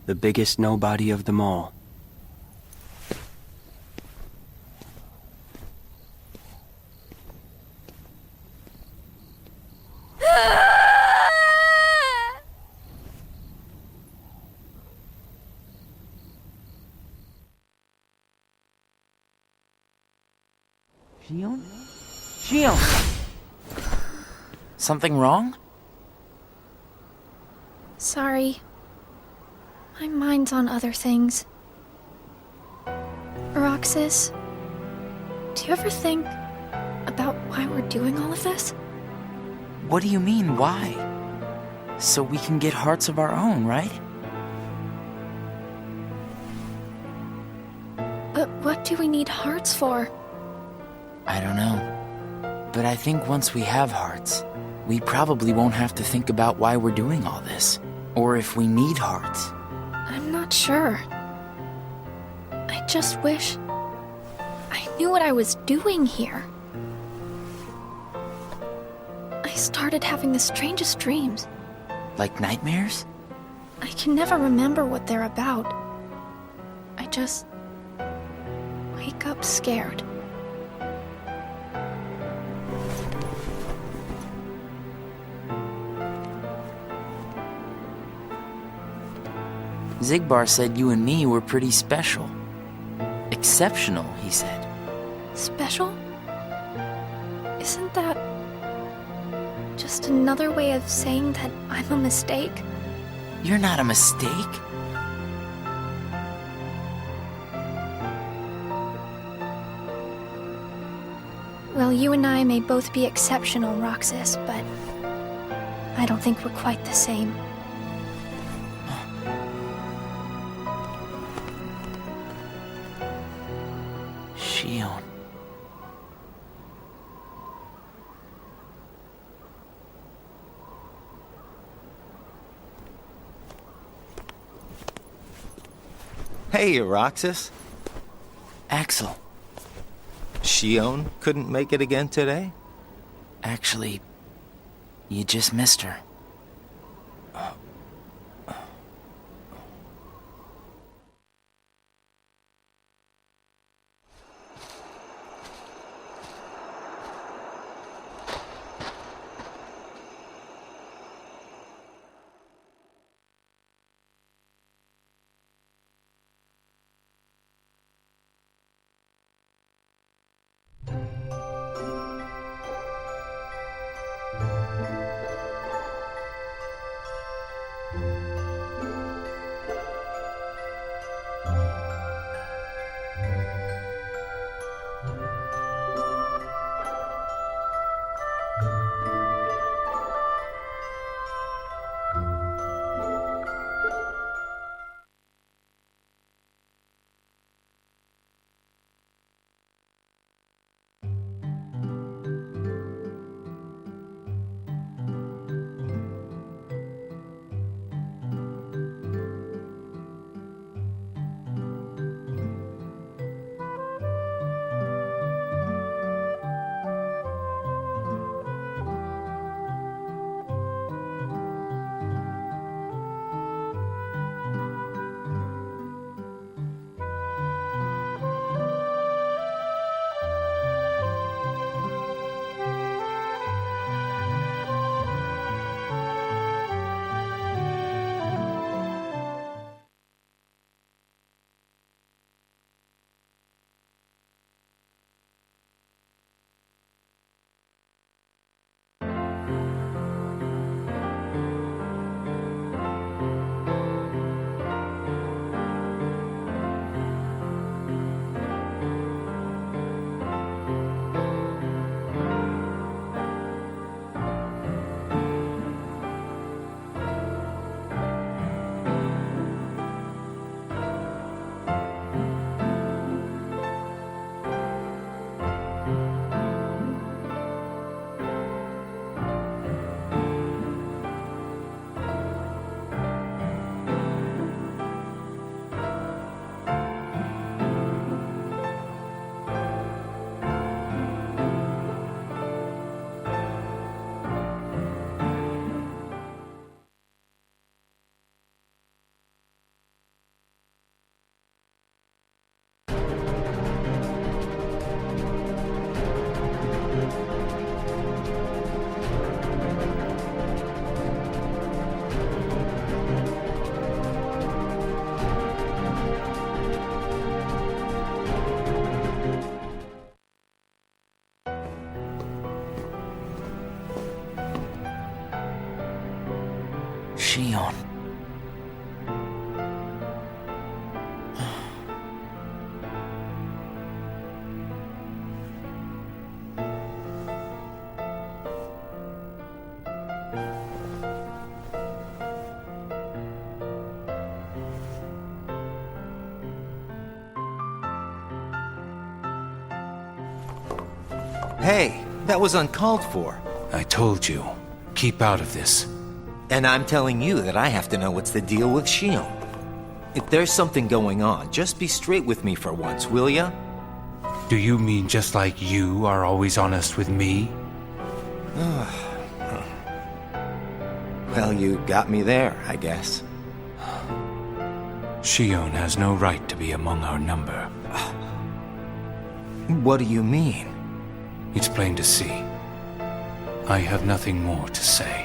the biggest nobody of them all.
Xion? Xion! Something wrong?
Sorry. My mind's on other things. Roxas, do you ever think about why we're doing all of this?
What do you mean, why? So we can get hearts of our own, right?
But what do we need hearts for?
I don't know. But I think once we have hearts, we probably won't have to think about why we're doing all this. Or if we need hearts.
I'm not sure. I just wish I knew what I was doing here. I started having the strangest dreams.
Like nightmares?
I can never remember what they're about. I just wake up scared.
Zigbar said you and me were pretty special. Exceptional, he said.
Special? Isn't that just another way of saying that I'm a mistake?
You're not a mistake.
Well, you and I may both be exceptional, Roxas, but I don't think we're quite the same.
Xion.
Hey, Roxas.
Axel.
Xion couldn't make it again today?
Actually, you just missed her. Xion.
Hey, that was uncalled for.
I told you, keep out of this.
And I'm telling you that I have to know what's the deal with Xion. If there's something going on, just be straight with me for once, will ya?
Do you mean just like you are always honest with me?
Well, you got me there, I guess.
Xion has no right to be among our number.
What do you mean?
It's plain to see. I have nothing more to say.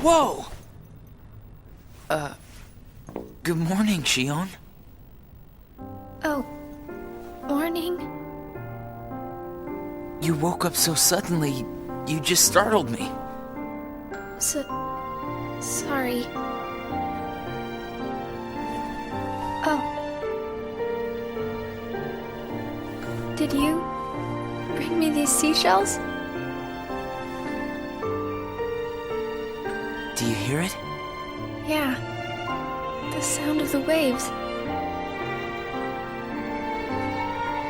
Whoa! Good morning, Xion.
Oh, morning?
You woke up so suddenly, you just startled me.
Sorry. Oh. Did you bring me these seashells?
Do you hear it?
Yeah. The sound of the waves.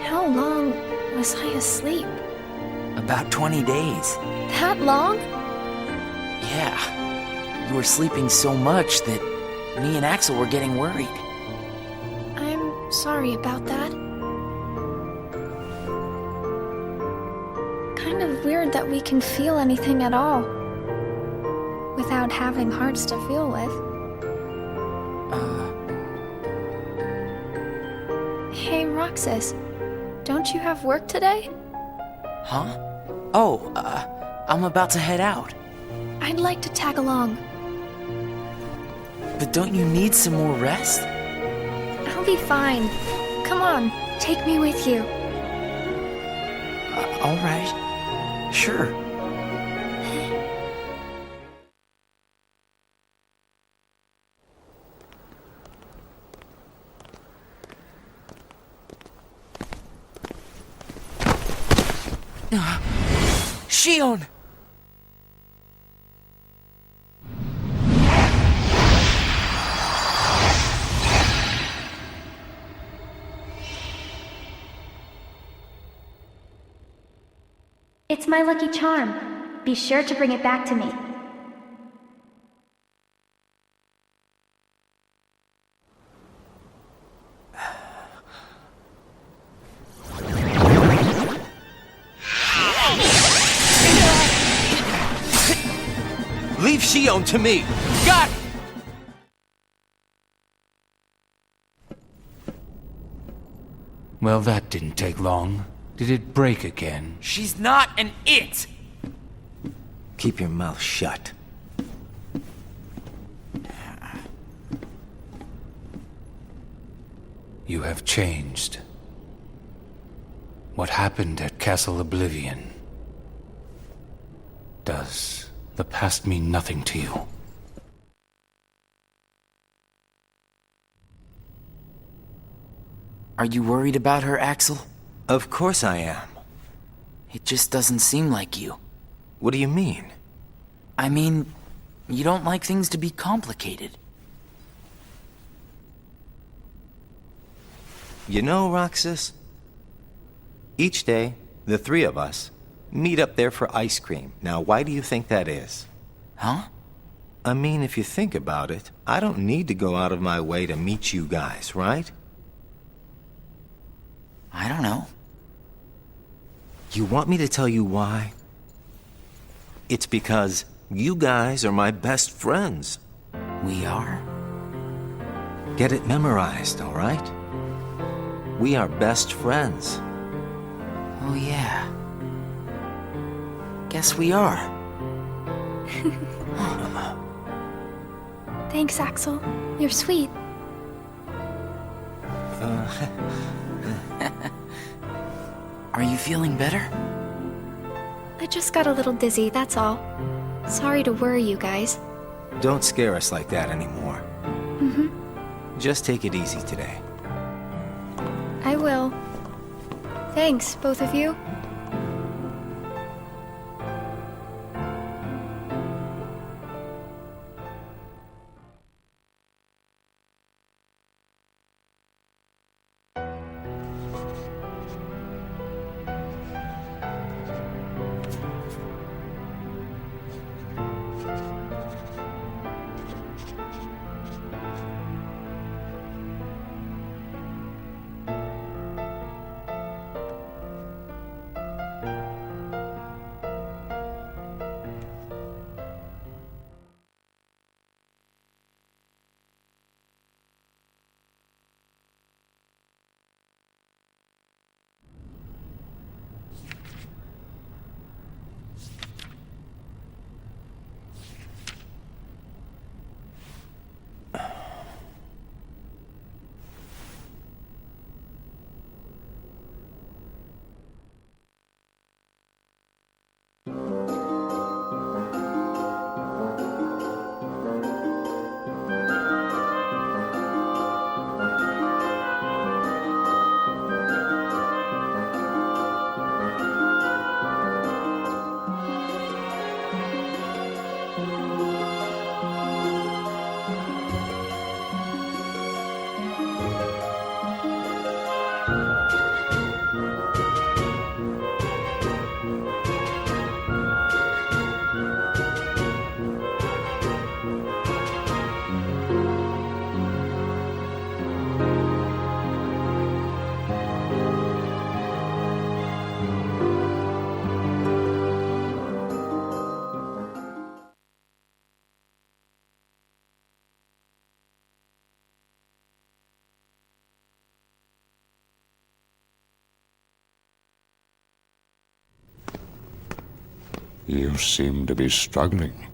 How long was I asleep?
About 20 days.
That long?
Yeah. You were sleeping so much that me and Axel were getting worried.
I'm sorry about that. Kind of weird that we can feel anything at all without having hearts to feel with. Hey, Roxas, don't you have work today?
Huh? Oh, I'm about to head out.
I'd like to tag along.
But don't you need some more rest?
I'll be fine. Come on, take me with you.
All right. Sure. Xion!
It's my lucky charm. Be sure to bring it back to me.
Xion to me! Got it!
Well, that didn't take long. Did it break again?
She's not an it!
Keep your mouth shut.
You have changed. What happened at Castle Oblivion? Does the past mean nothing to you?
Are you worried about her, Axel?
Of course I am.
It just doesn't seem like you.
What do you mean?
I mean, you don't like things to be complicated.
You know, Roxas, each day, the three of us meet up there for ice cream. Now, why do you think that is?
Huh?
I mean, if you think about it, I don't need to go out of my way to meet you guys, right?
I don't know.
You want me to tell you why? It's because you guys are my best friends.
We are?
Get it memorized, all right? We are best friends.
Oh, yeah. Guess we are.
Thanks, Axel. You're sweet.
Are you feeling better?
I just got a little dizzy, that's all. Sorry to worry you guys.
Don't scare us like that anymore.
Mm-hmm.
Just take it easy today.
I will. Thanks, both of you.
You seem to be struggling.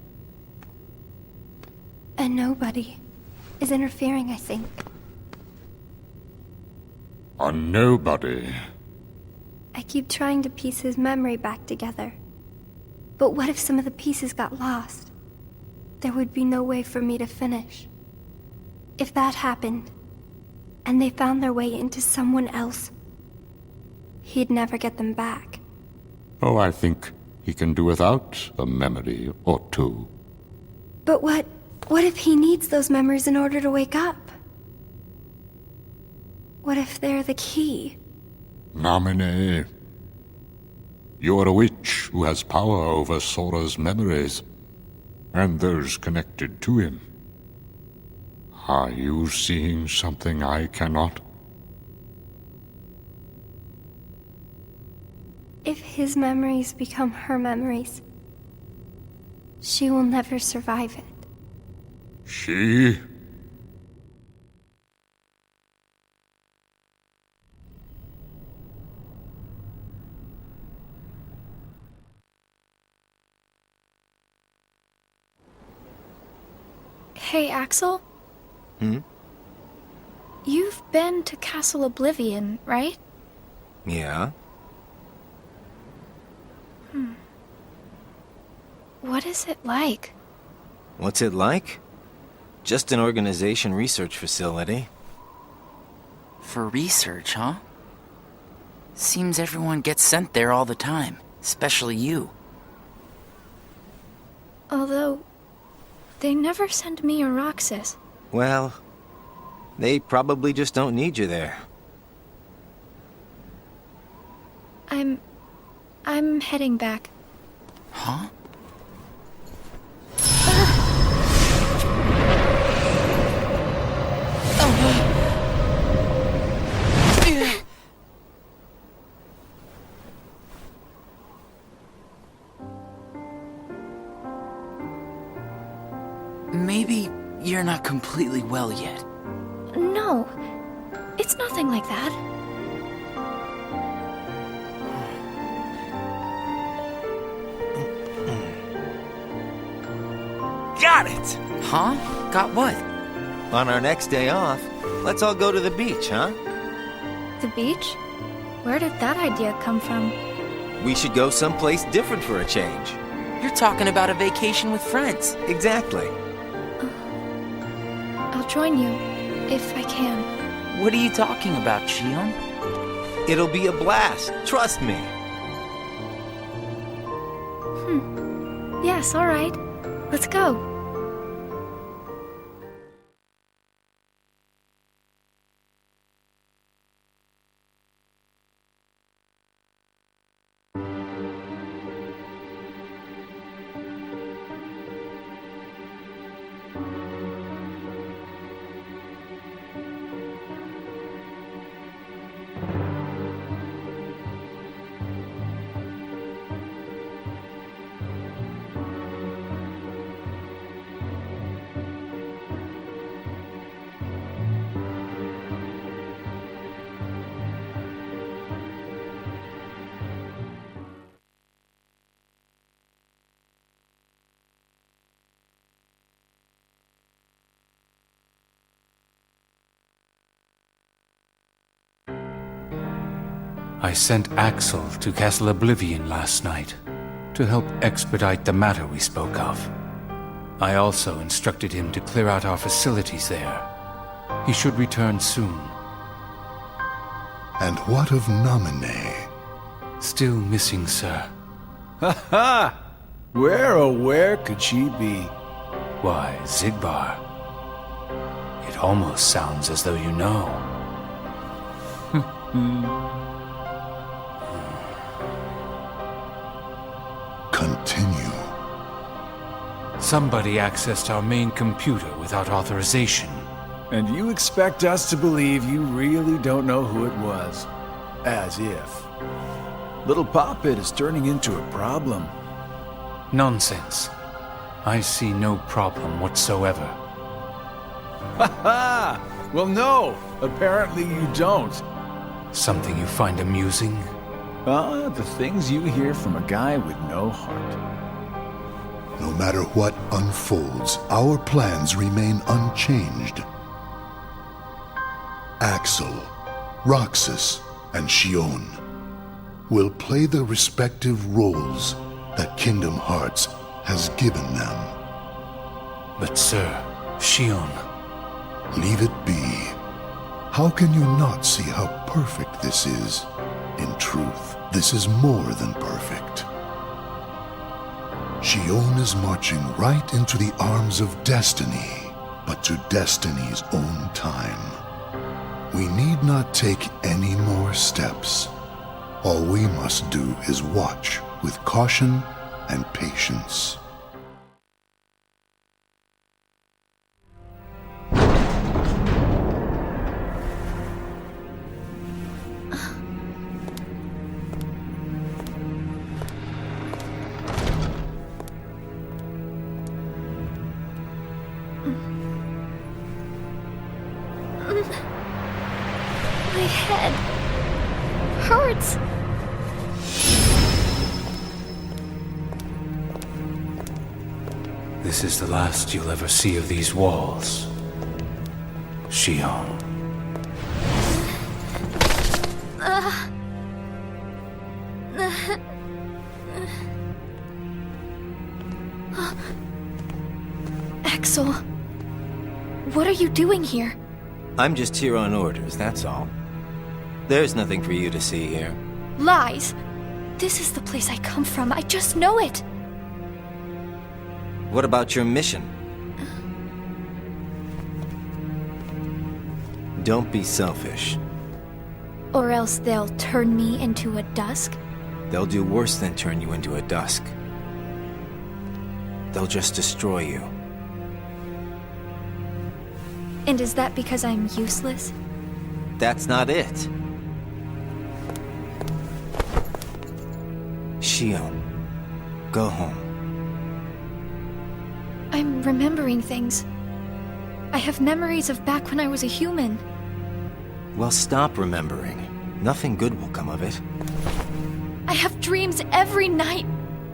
And nobody is interfering, I think.
A nobody?
I keep trying to piece his memory back together. But what if some of the pieces got lost? There would be no way for me to finish. If that happened, and they found their way into someone else, he'd never get them back.
Oh, I think he can do without a memory or two.
But what if he needs those memories in order to wake up? What if they're the key?
Namine, you're a witch who has power over Sora's memories, and those connected to him. Are you seeing something I cannot?
If his memories become her memories, She will never survive it.
She?
Hey, Axel? You've been to Castle Oblivion, right?
Yeah?
What is it like?
What's it like? Just an organization research facility.
For research, huh? Seems everyone gets sent there all the time, especially you.
Although, they never send me or Roxas.
Well, they probably just don't need you there.
I'm heading back.
Huh? Maybe you're not completely well yet.
No, it's nothing like that.
Got it!
Huh? Got what?
On our next day off, let's all go to the beach, huh?
The beach? Where did that idea come from?
We should go someplace different for a change.
You're talking about a vacation with friends.
Exactly.
I'll join you, if I can.
What are you talking about, Xion?
It'll be a blast, trust me.
Yes, alright. Let's go.
I sent Axel to Castle Oblivion last night to help expedite the matter we spoke of. I also instructed him to clear out our facilities there. He should return soon.
And what of Namine?
Still missing, sir.
Ha ha! Where, oh where could she be?
Why, Zigbar. It almost sounds as though you know.
Continue.
Somebody accessed our main computer without authorization.
And you expect us to believe you really don't know who it was? As if. Little Poppet is turning into a problem.
Nonsense. I see no problem whatsoever.
Ha ha! Well, no, apparently you don't.
Something you find amusing?
The things you hear from a guy with no heart.
No matter what unfolds, our plans remain unchanged. Axel, Roxas, and Xion will play the respective roles that Kingdom Hearts has given them.
But sir, Xion...
Leave it be. How can you not see how perfect this is? In truth, this is more than perfect. Xion is marching right into the arms of destiny, but to destiny's own time. We need not take any more steps. All we must do is watch with caution and patience.
hearts.
This is the last you'll ever see of these walls, Xion.
Axel, what are you doing here?
I'm just here on orders, that's all. There's nothing for you to see here.
Lies! This is the place I come from, I just know it!
What about your mission? Don't be selfish.
Or else they'll turn me into a dusk?
They'll do worse than turn you into a dusk. They'll just destroy you.
And is that because I'm useless?
That's not it. Xion, go home.
I'm remembering things. I have memories of back when I was a human.
Well, stop remembering. Nothing good will come of it.
I have dreams every night.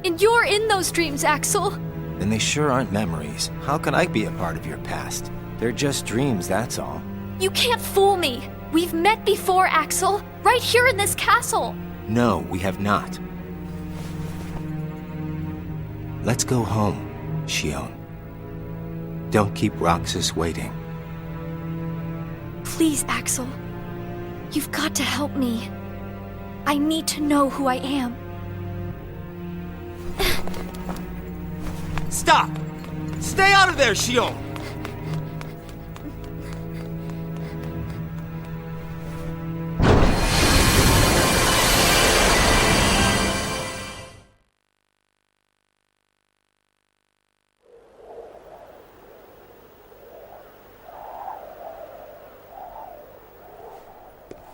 And you're in those dreams, Axel.
And they sure aren't memories. How can I be a part of your past? They're just dreams, that's all.
You can't fool me. We've met before, Axel. Right here in this castle.
No, we have not. Let's go home, Xion. Don't keep Roxas waiting.
Please, Axel. You've got to help me. I need to know who I am.
Stop! Stay out of there, Xion!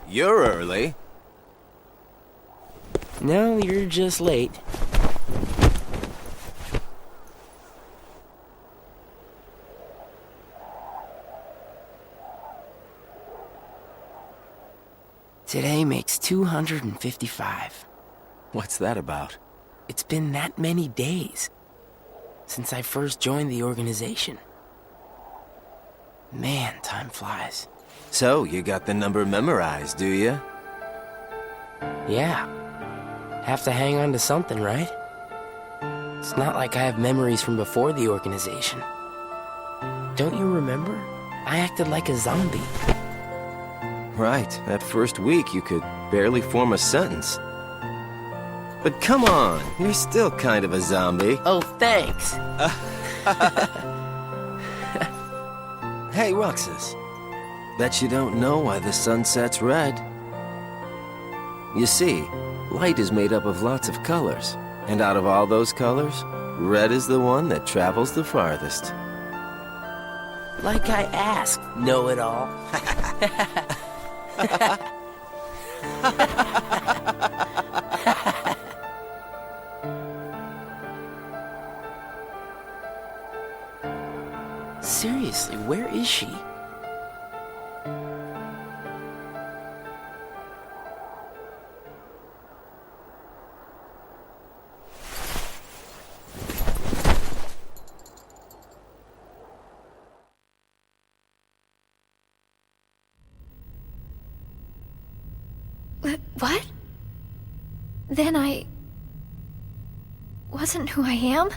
You're early.
No, you're just late. Today makes 255.
What's that about?
It's been that many days since I first joined the organization. Man, time flies.
So, you got the number memorized, do you?
Yeah. Have to hang on to something, right? It's not like I have memories from before the organization. Don't you remember? I acted like a zombie.
Right. That first week, you could barely form a sentence. But come on, you're still kind of a zombie.
Oh, thanks.
Hey, Roxas. Bet you don't know why the sun sets red. You see, light is made up of lots of colors. And out of all those colors, red is the one that travels the farthest.
Like I asked, know-it-all. Seriously, where is she?
What? Then I wasn't who I am?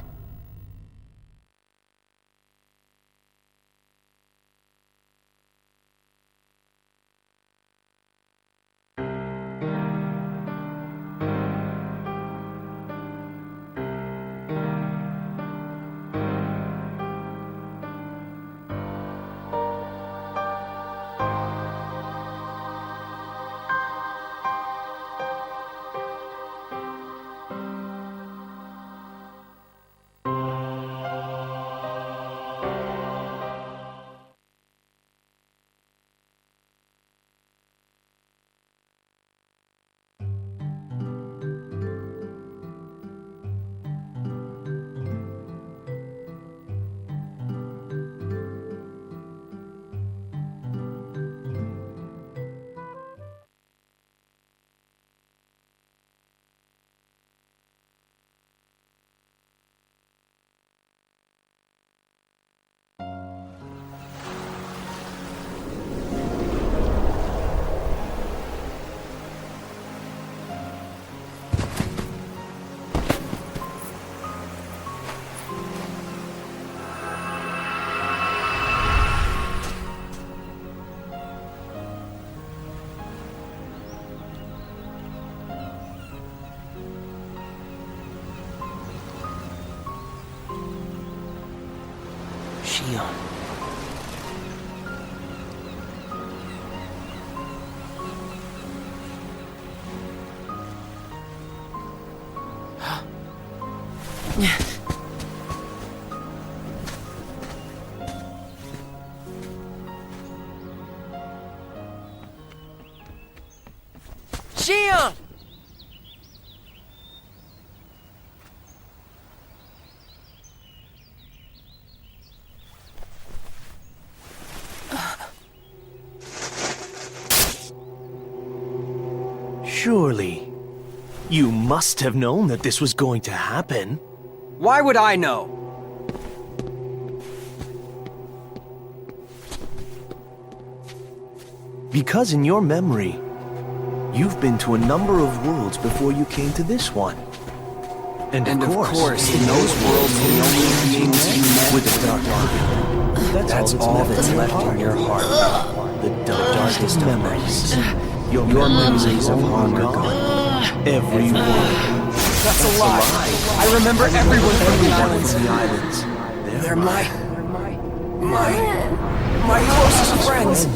Xion. Xion!
Surely, you must have known that this was going to happen.
Why would I know?
Because in your memory, you've been to a number of worlds before you came to this one. And of course, in those worlds, the only beings you met with the dark heart. That's all that's left in your heart. The darkest memories. Your memories of harm are gone. Every one.
That's a lie. I remember everyone from the
islands.
They're my closest friends.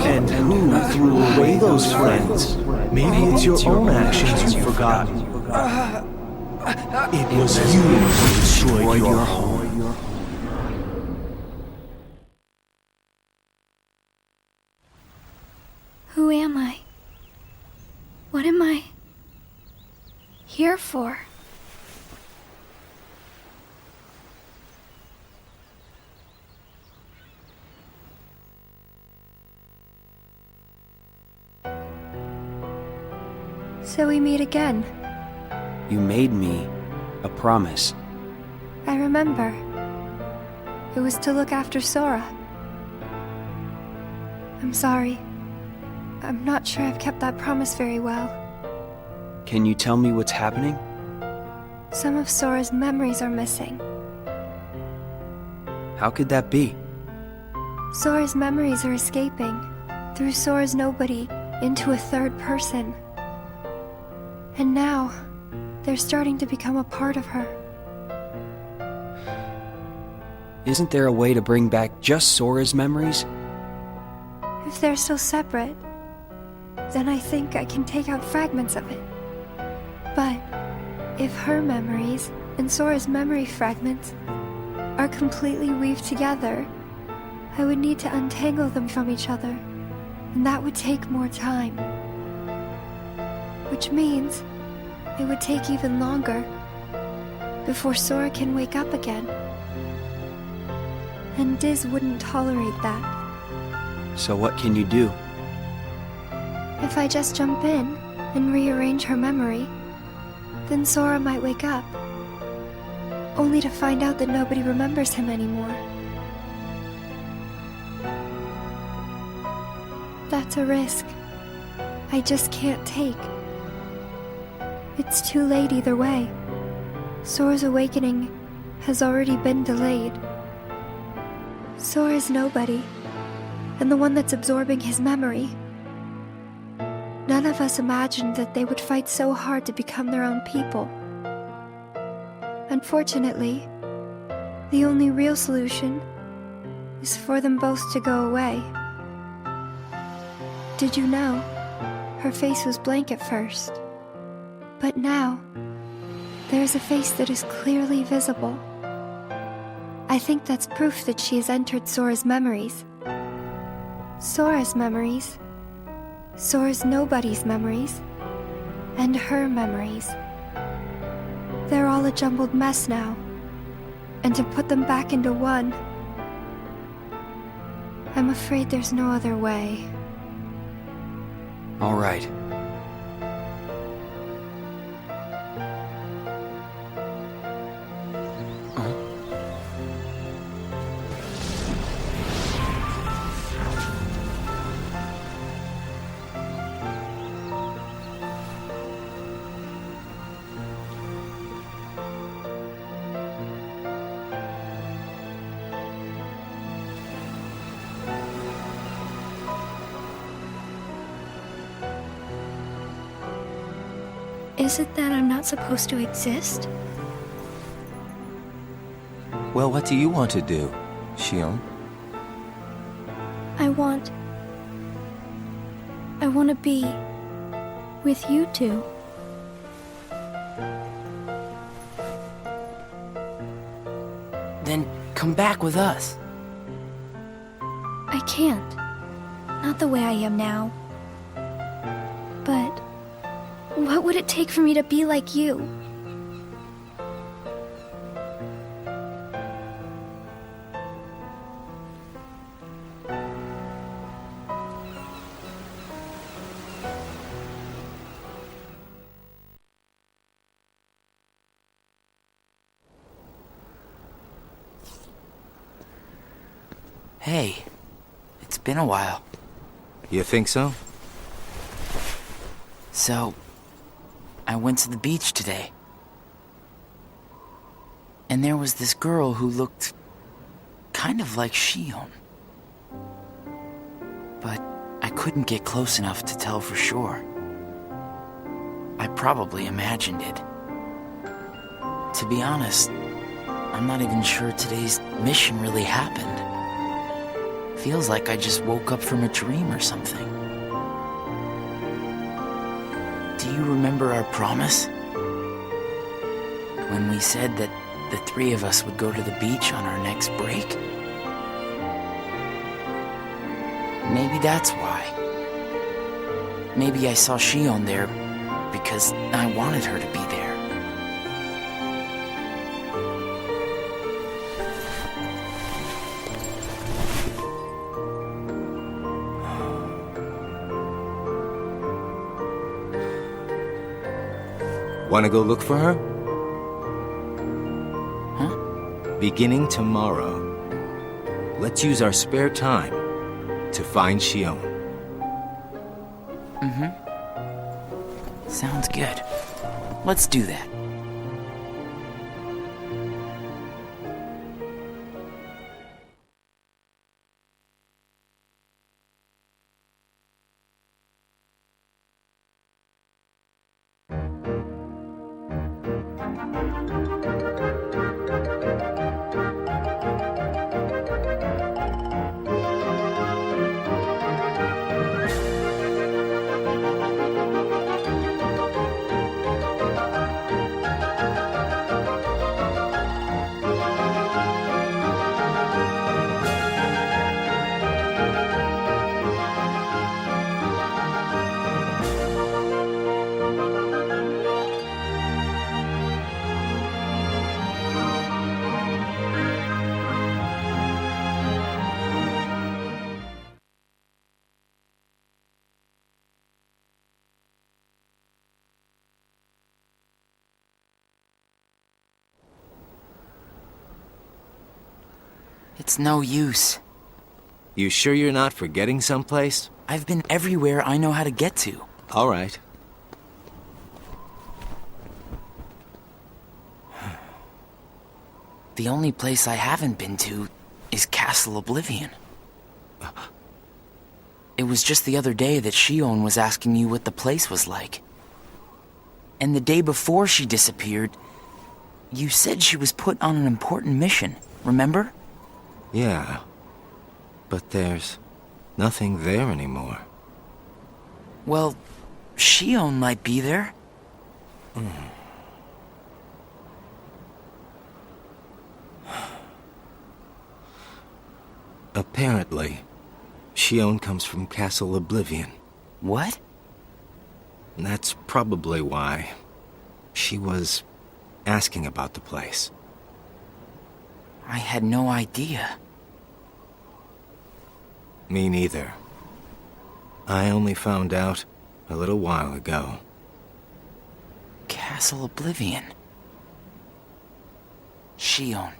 And who threw away those friends? Maybe it's your own actions you've forgotten. It was you who destroyed your home.
Who am I? What am I here for? So we meet again.
You made me a promise.
I remember. It was to look after Sora. I'm sorry. I'm not sure I've kept that promise very well.
Can you tell me what's happening?
Some of Sora's memories are missing.
How could that be?
Sora's memories are escaping through Sora's nobody into a third person. And now, they're starting to become a part of her.
Isn't there a way to bring back just Sora's memories?
If they're still separate, then I think I can take out fragments of it. But if her memories and Sora's memory fragments are completely weaved together, I would need to untangle them from each other, and that would take more time. Which means it would take even longer before Sora can wake up again. And DiZ wouldn't tolerate that.
So what can you do?
If I just jump in and rearrange her memory, then Sora might wake up, only to find out that nobody remembers him anymore. That's a risk I just can't take. It's too late either way. Sora's awakening has already been delayed. Sora's nobody, and the one that's absorbing his memory. None of us imagined that they would fight so hard to become their own people. Unfortunately, the only real solution is for them both to go away. Did you know? Her face was blank at first. But now, there is a face that is clearly visible. I think that's proof that she has entered Sora's memories. Sora's memories, Sora's nobody's memories, and her memories. They're all a jumbled mess now, and to put them back into one, I'm afraid there's no other way.
All right.
Is it that I'm not supposed to exist?
Well, what do you want to do? Xion?
I want to be with you two.
Then come back with us.
I can't. Not the way I am now. But what would it take for me to be like you?
Hey, it's been a while.
You think so?
So, I went to the beach today. And there was this girl who looked kind of like Xion. But I couldn't get close enough to tell for sure. I probably imagined it. To be honest, I'm not even sure today's mission really happened. Feels like I just woke up from a dream or something. Do you remember our promise? When we said that the three of us would go to the beach on our next break? Maybe that's why. Maybe I saw Xion there because I wanted her to be there.
Want to go look for her?
Huh?
Beginning tomorrow, let's use our spare time to find Xion.
Sounds good. Let's do that. It's no use.
You sure you're not forgetting someplace?
I've been everywhere I know how to get to.
All right.
The only place I haven't been to is Castle Oblivion. It was just the other day that Xion was asking you what the place was like. And the day before she disappeared, you said she was put on an important mission, remember?
Yeah. But there's nothing there anymore.
Well, Xion might be there.
Apparently, Xion comes from Castle Oblivion.
What?
That's probably why she was asking about the place.
I had no idea.
Me neither. I only found out a little while ago.
Castle Oblivion. Xion.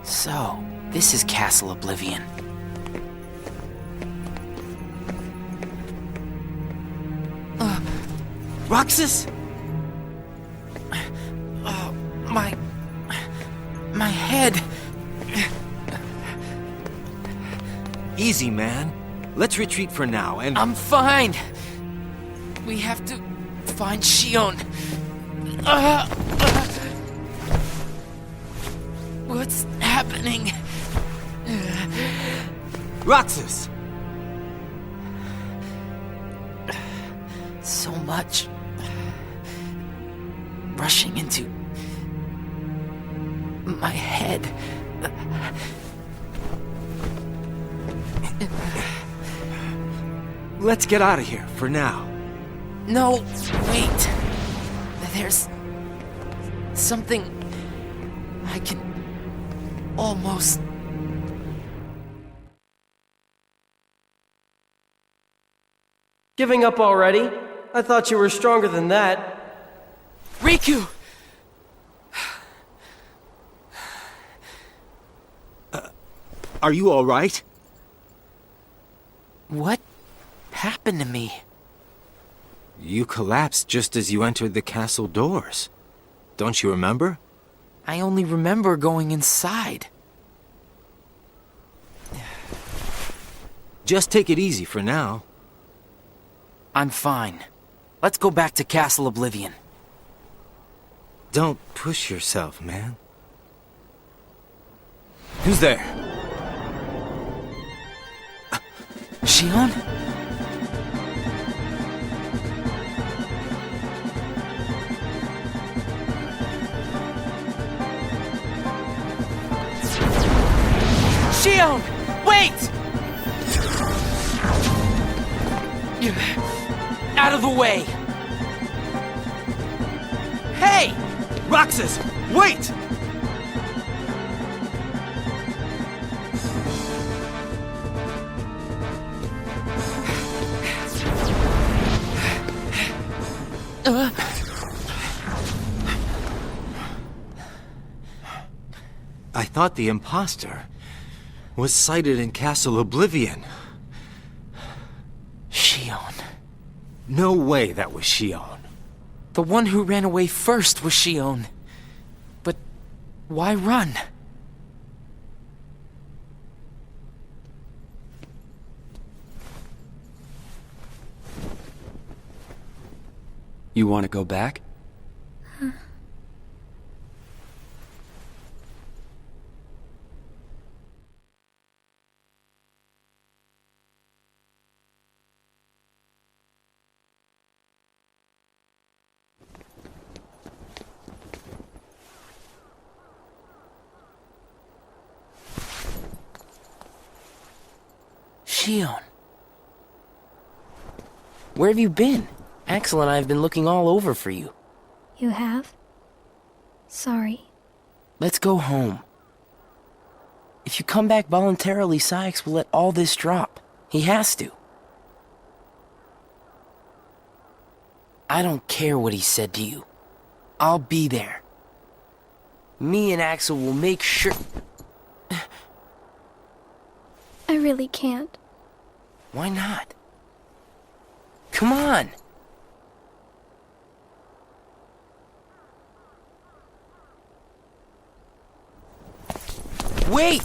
So, this is Castle Oblivion. Roxas? Oh, my head.
Easy, man. Let's retreat for now and...
I'm fine. We have to find Xion. What's happening?
Roxas!
So much rushing into my head.
Let's get out of here for now.
No, wait. There's something I can almost...
Giving up already? I thought you were stronger than that.
Riku!
Are you all right?
What happened to me?
You collapsed just as you entered the castle doors. Don't you remember?
I only remember going inside.
Just take it easy for now.
I'm fine. Let's go back to Castle Oblivion.
Don't push yourself, man. Who's there?
Xion? Xion! Wait! Out of the way! Hey!
Roxas! Wait! I thought the imposter was sighted in Castle Oblivion.
Xion.
No way that was Xion.
The one who ran away first was Xion. But why run?
You want to go back?
Xion. Where have you been? Axel and I have been looking all over for you.
You have? Sorry.
Let's go home. If you come back voluntarily, Sykes will let all this drop. He has to. I don't care what he said to you. I'll be there. Me and Axel will make sure...
I really can't.
Why not? Come on! Wait!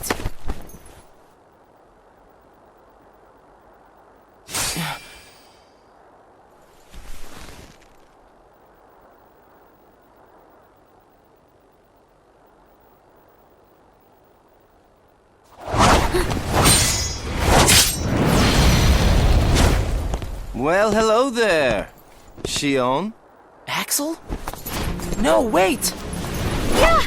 Well, hello there, Xion.
Axel? No, wait!
Yeah!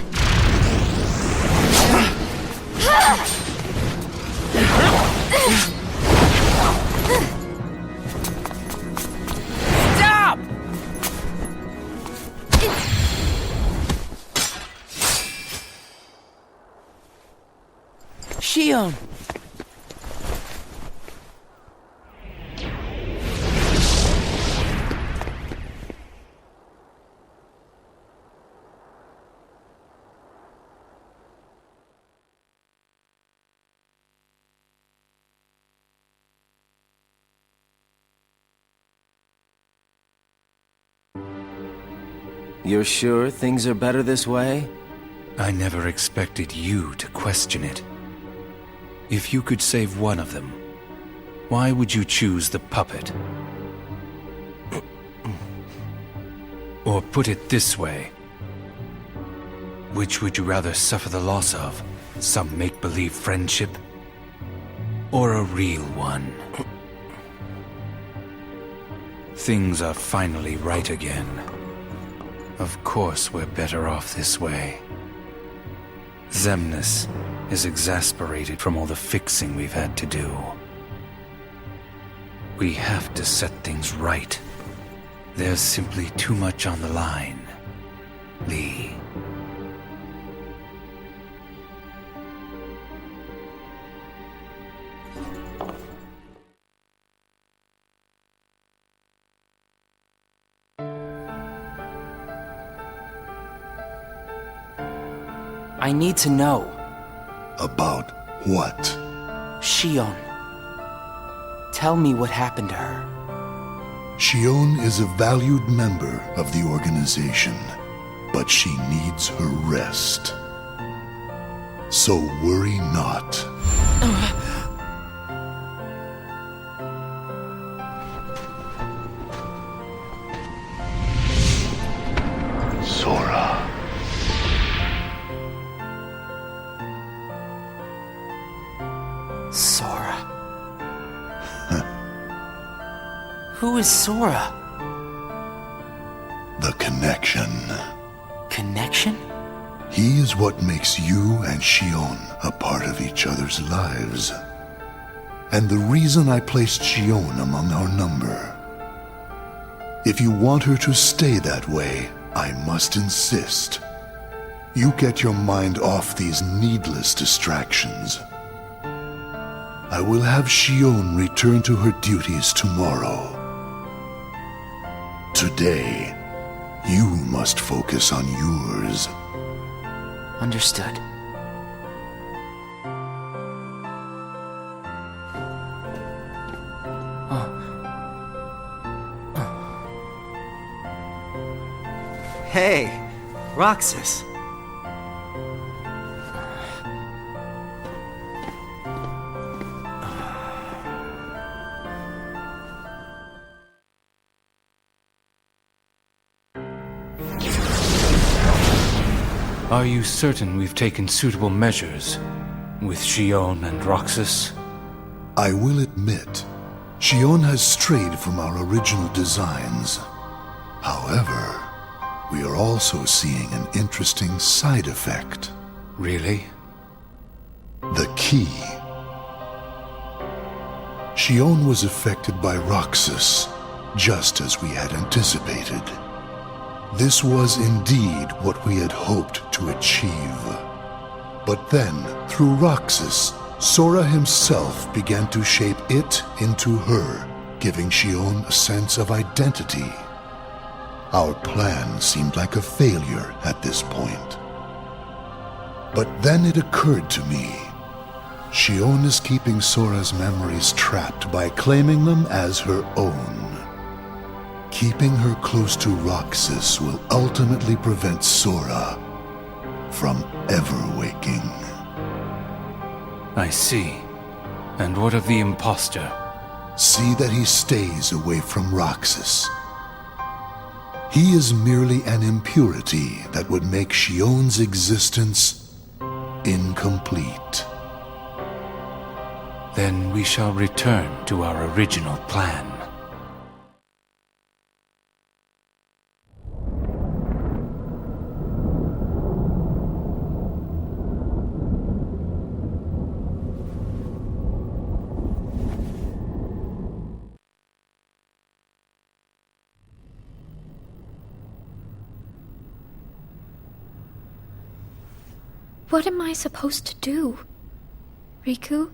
Stop! Xion!
You're sure things are better this way?
I never expected you to question it. If you could save one of them, why would you choose the puppet? Or put it this way. Which would you rather suffer the loss of? Some make-believe friendship? Or a real one? Things are finally right again. Of course we're better off this way. Xemnas is exasperated from all the fixing we've had to do. We have to set things right. There's simply too much on the line, Lee.
I need to know.
About what?
Xion. Tell me what happened to her.
Xion is a valued member of the organization, but she needs her rest. So worry not. Sora.
Sora. Who is Sora?
The connection.
Connection?
He is what makes you and Xion a part of each other's lives. And the reason I placed Xion among our number. If you want her to stay that way, I must insist. You get your mind off these needless distractions. I will have Xion return to her duties tomorrow. Today, you must focus on yours.
Understood.
Hey, Roxas.
Are you certain we've taken suitable measures with Xion and Roxas?
I will admit, Xion has strayed from our original designs. However, we are also seeing an interesting side effect.
Really?
The key. Xion was affected by Roxas, just as we had anticipated. This was indeed what we had hoped to achieve. But then, through Roxas, Sora himself began to shape it into her, giving Xion a sense of identity. Our plan seemed like a failure at this point. But then it occurred to me. Xion is keeping Sora's memories trapped by claiming them as her own. Keeping her close to Roxas will ultimately prevent Sora from ever waking.
I see. And what of the imposter?
See that he stays away from Roxas. He is merely an impurity that would make Xion's existence incomplete.
Then we shall return to our original plan.
What am I supposed to do, Riku?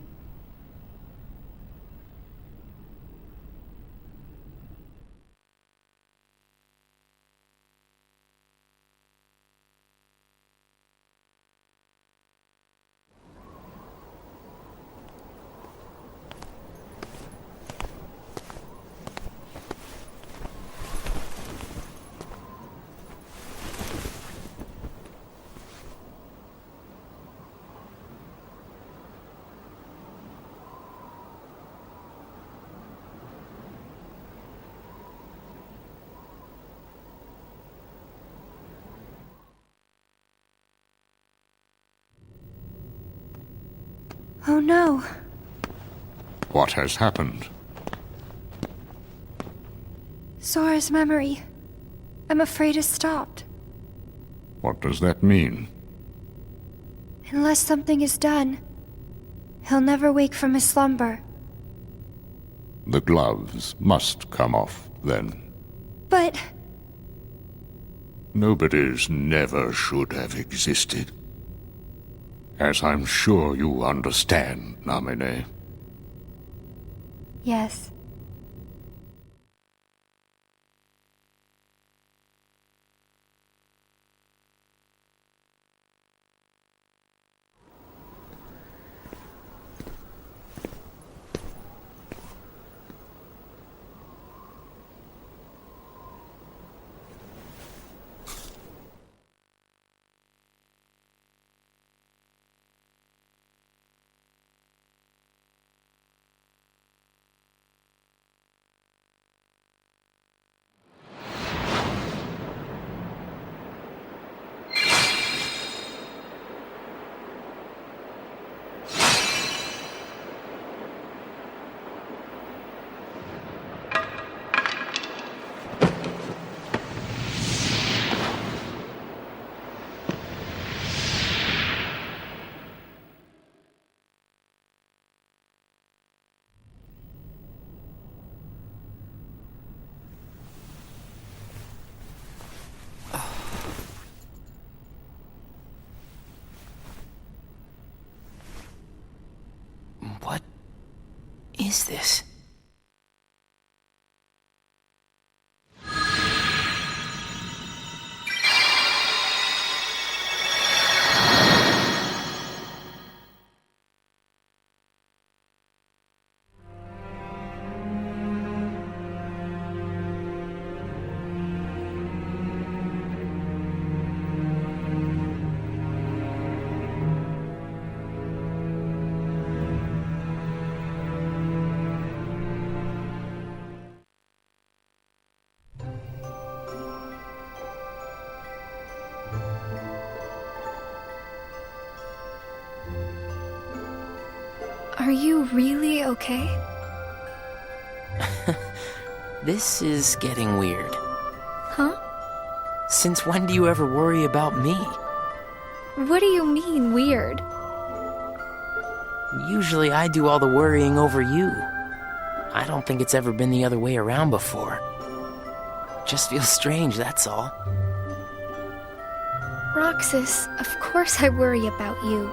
Oh no.
What has happened?
Sora's memory. I'm afraid it's stopped.
What does that mean?
Unless something is done, he'll never wake from his slumber.
The gloves must come off, then.
But...
Nobody's never should have existed. As I'm sure you understand, Namine.
yes.
What is this?
Are you really okay?
This is getting weird.
Huh?
Since when do you ever worry about me?
What do you mean, weird?
Usually I do all the worrying over you. I don't think it's ever been the other way around before. Just feels strange, that's all.
Roxas, of course I worry about you.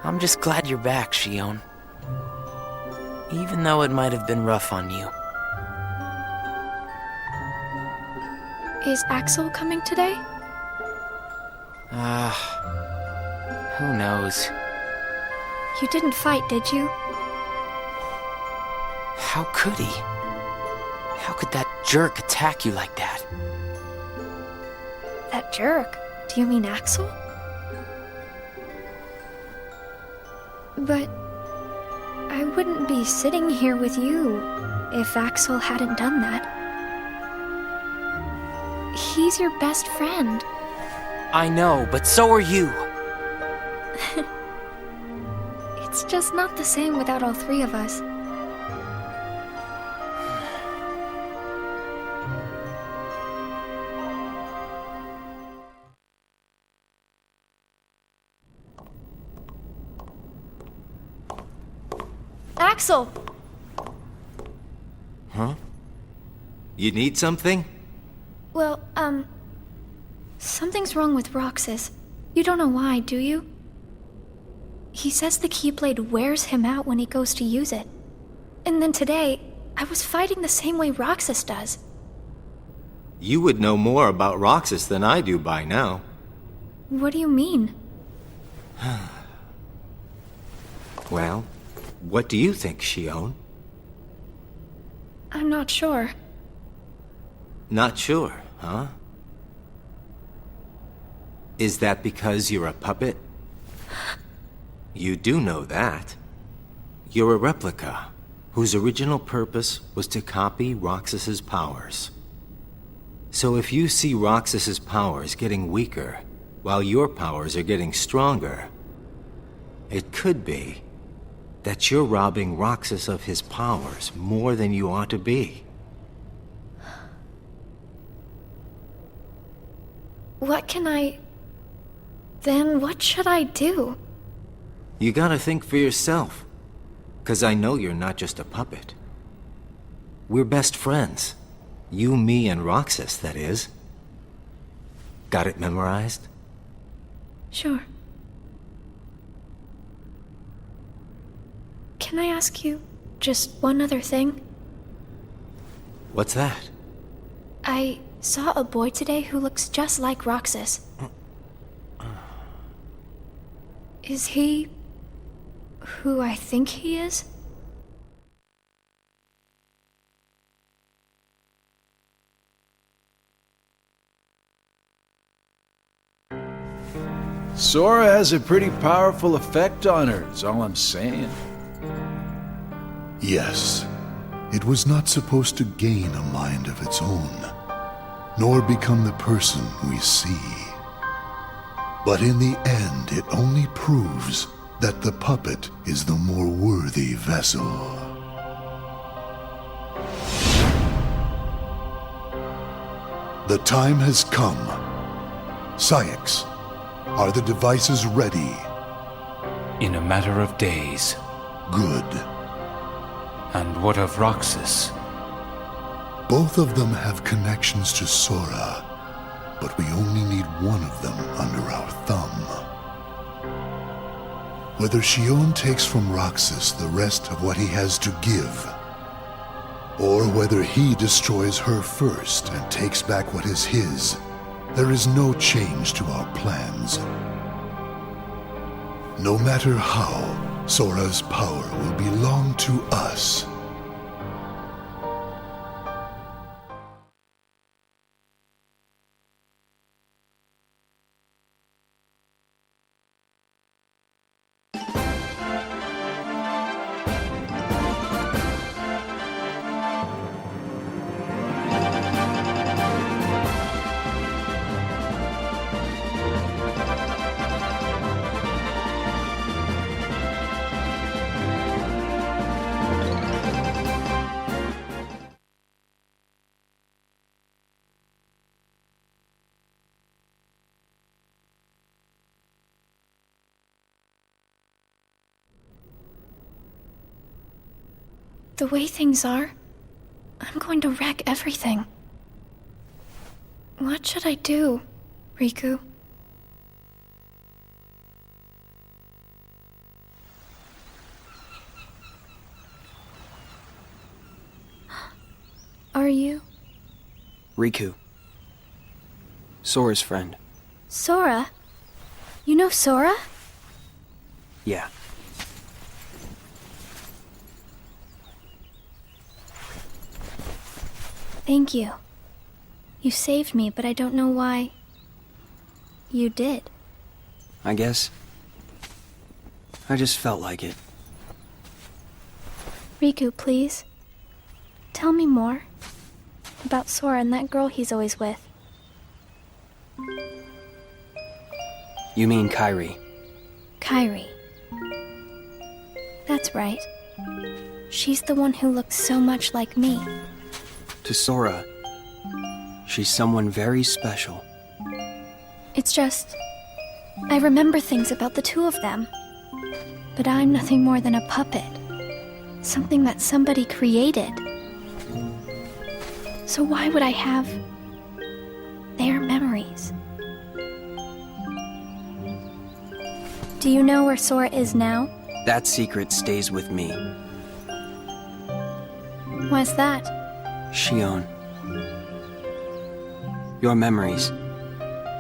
I'm just glad you're back, Xion. Even though it might have been rough on you.
Is Axel coming today?
Who knows?
You didn't fight, did you?
How could he? How could that jerk attack you like that?
That jerk? Do you mean Axel? But I wouldn't be sitting here with you if Axel hadn't done that. He's your best friend.
I know, but so are you.
It's just not the same without all three of us. Axel!
Huh? You need something?
Well, something's wrong with Roxas. You don't know why, do you? He says the Keyblade wears him out when he goes to use it. And then today, I was fighting the same way Roxas does.
You would know more about Roxas than I do by now.
What do you mean?
Well, what do you think, Xion?
I'm not sure.
Not sure, huh? Is that because you're a puppet? You do know that. You're a replica, whose original purpose was to copy Roxas's powers. So if you see Roxas's powers getting weaker, while your powers are getting stronger, it could be that you're robbing Roxas of his powers more than you ought to be.
What can I... Then what should I do?
You gotta think for yourself, 'cause I know you're not just a puppet. We're best friends. You, me, and Roxas, that is. Got it memorized?
Sure. Can I ask you just one other thing?
What's that?
I saw a boy today who looks just like Roxas. Is he who I think he is?
Sora has a pretty powerful effect on her, is all I'm saying.
Yes, it was not supposed to gain a mind of its own, nor become the person we see. But in the end, it only proves that the puppet is the more worthy vessel. The time has come. Saïx, are the devices ready?
In a matter of days.
Good.
And what of Roxas?
Both of them have connections to Sora, but we only need one of them under our thumb. Whether Xion takes from Roxas the rest of what he has to give, or whether he destroys her first and takes back what is his, there is no change to our plans. No matter how, Sora's power will belong to us.
The way things are, I'm going to wreck everything. What should I do, Riku? Are you?
Riku. Sora's friend.
Sora? You know Sora?
Yeah.
Thank you. You saved me, but I don't know why you did.
I guess I just felt like it.
Riku, please. Tell me more about Sora and that girl he's always with.
You mean Kairi?
Kairi. That's right. She's the one who looks so much like me.
To Sora, she's someone very special.
It's just, I remember things about the two of them. But I'm nothing more than a puppet. Something that somebody created. So why would I have their memories? Do you know where Sora is now?
That secret stays with me.
Why's that?
Xion. Your memories,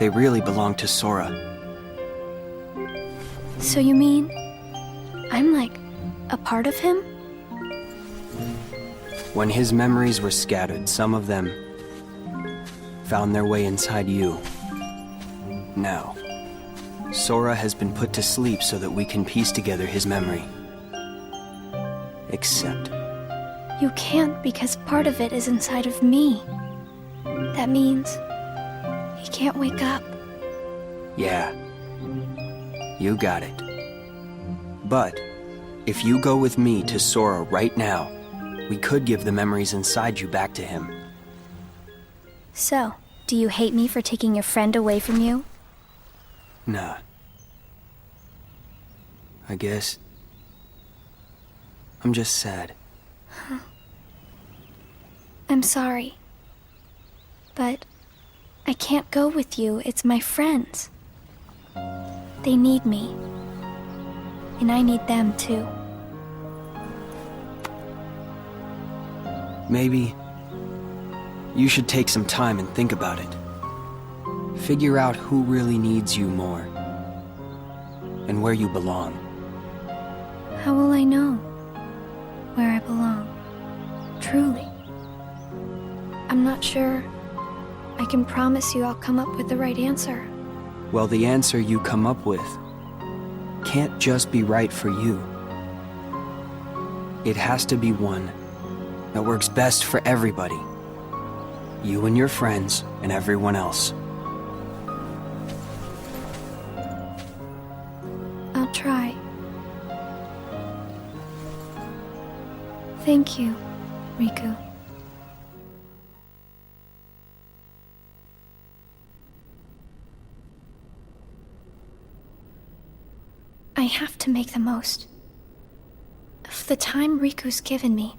they really belong to Sora.
So you mean I'm like a part of him?
When his memories were scattered, some of them found their way inside you. Now, Sora has been put to sleep so that we can piece together his memory. Except
you can't, because part of it is inside of me. That means he can't wake up.
Yeah. You got it. But, if you go with me to Sora right now, we could give the memories inside you back to him.
So, do you hate me for taking your friend away from you?
Nah. I guess... I'm just sad.
I'm sorry. But I can't go with you. It's my friends. They need me. And I need them too.
Maybe you should take some time and think about it. Figure out who really needs you more. And where you belong.
How will I know where I belong? Truly. I'm not sure I can promise you I'll come up with the right answer.
Well, the answer you come up with can't just be right for you. It has to be one that works best for everybody. You and your friends and everyone else.
I'll try. Thank you, Riku. I have to make the most of the time Riku's given me.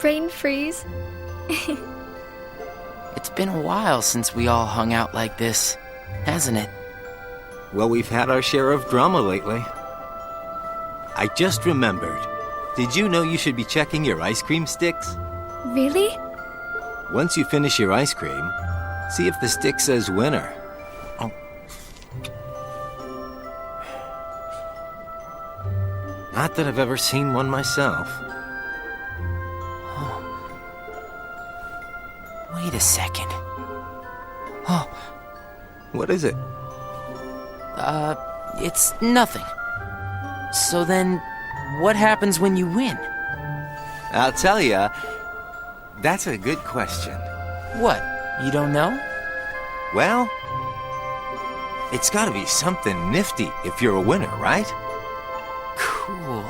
Brain freeze.
It's been a while since we all hung out like this, hasn't it?
Well, we've had our share of drama lately. I just remembered. Did you know you should be checking your ice cream sticks?
Really?
Once you finish your ice cream, see if the stick says winner. Oh. Not that I've ever seen one myself.
Wait a second. Oh.
What is it?
It's nothing. So then, what happens when you win?
I'll tell ya. That's a good question.
What? You don't know?
Well, it's gotta be something nifty if you're a winner, right?
Cool.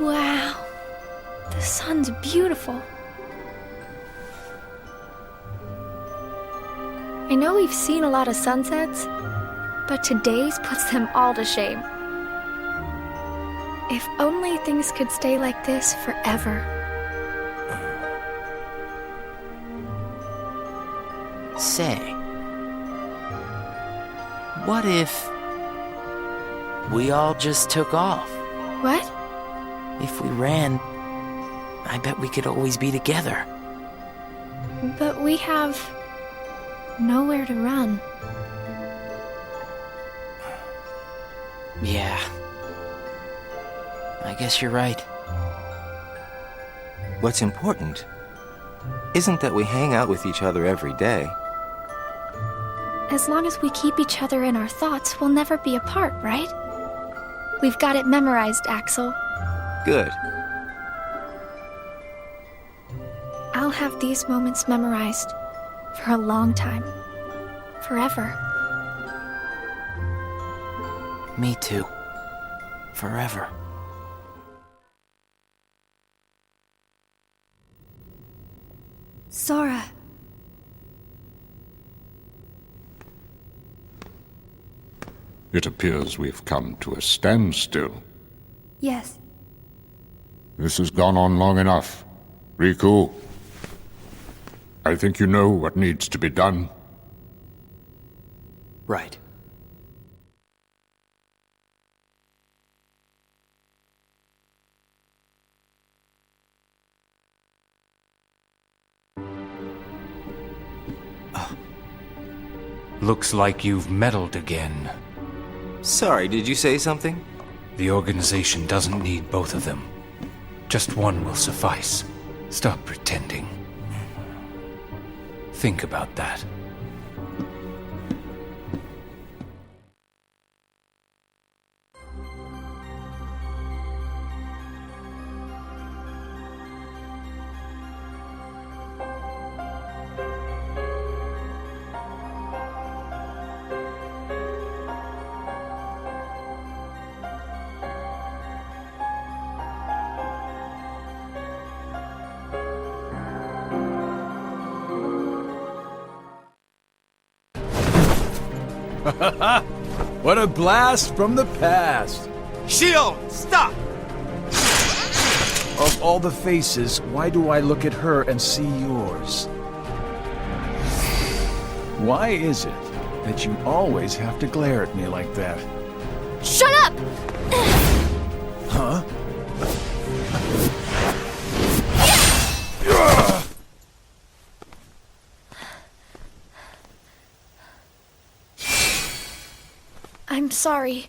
Wow. The sun's beautiful. I know we've seen a lot of sunsets, but today's puts them all to shame. If only things could stay like this forever.
Say, what if we all just took off?
What?
If we ran, I bet we could always be together.
But we have nowhere to run.
Yeah. I guess you're right.
What's important isn't that we hang out with each other every day.
As long as we keep each other in our thoughts, we'll never be apart, right? We've got it memorized, Axel.
Good.
I'll have these moments memorized for a long time. Forever.
Me too. Forever.
Sora.
It appears we've come to a standstill.
Yes.
This has gone on long enough. Riku, I think you know what needs to be done.
Right.
Looks like you've meddled again.
Sorry, did you say something?
The organization doesn't need both of them. Just one will suffice. Stop pretending. Think about that.
What a blast from the past!
Xion, stop!
Of all the faces, why do I look at her and see yours? Why is it that you always have to glare at me like that?
Shut up!
Huh?
I'm sorry,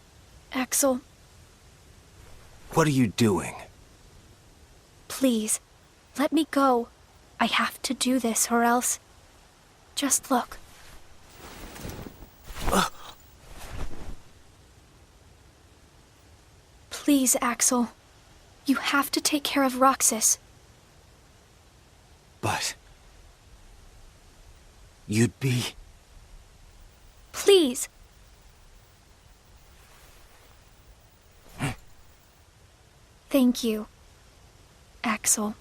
Axel.
What are you doing?
Please, let me go. I have to do this or else... Just look. Please, Axel. You have to take care of Roxas.
But... you'd be...
Please. Thank you, Axel.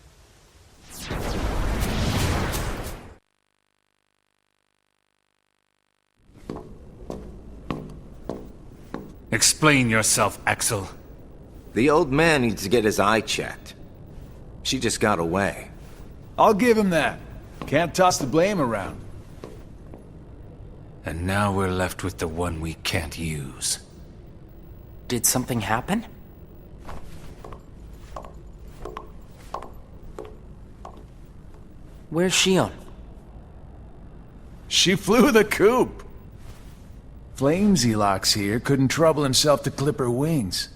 Explain yourself, Axel.
The old man needs to get his eye checked. She just got away.
I'll give him that. Can't toss the blame around.
And now we're left with the one we can't use.
Did something happen? Where's Xion?
She flew the coop. Flamesylox here couldn't trouble himself to clip her wings.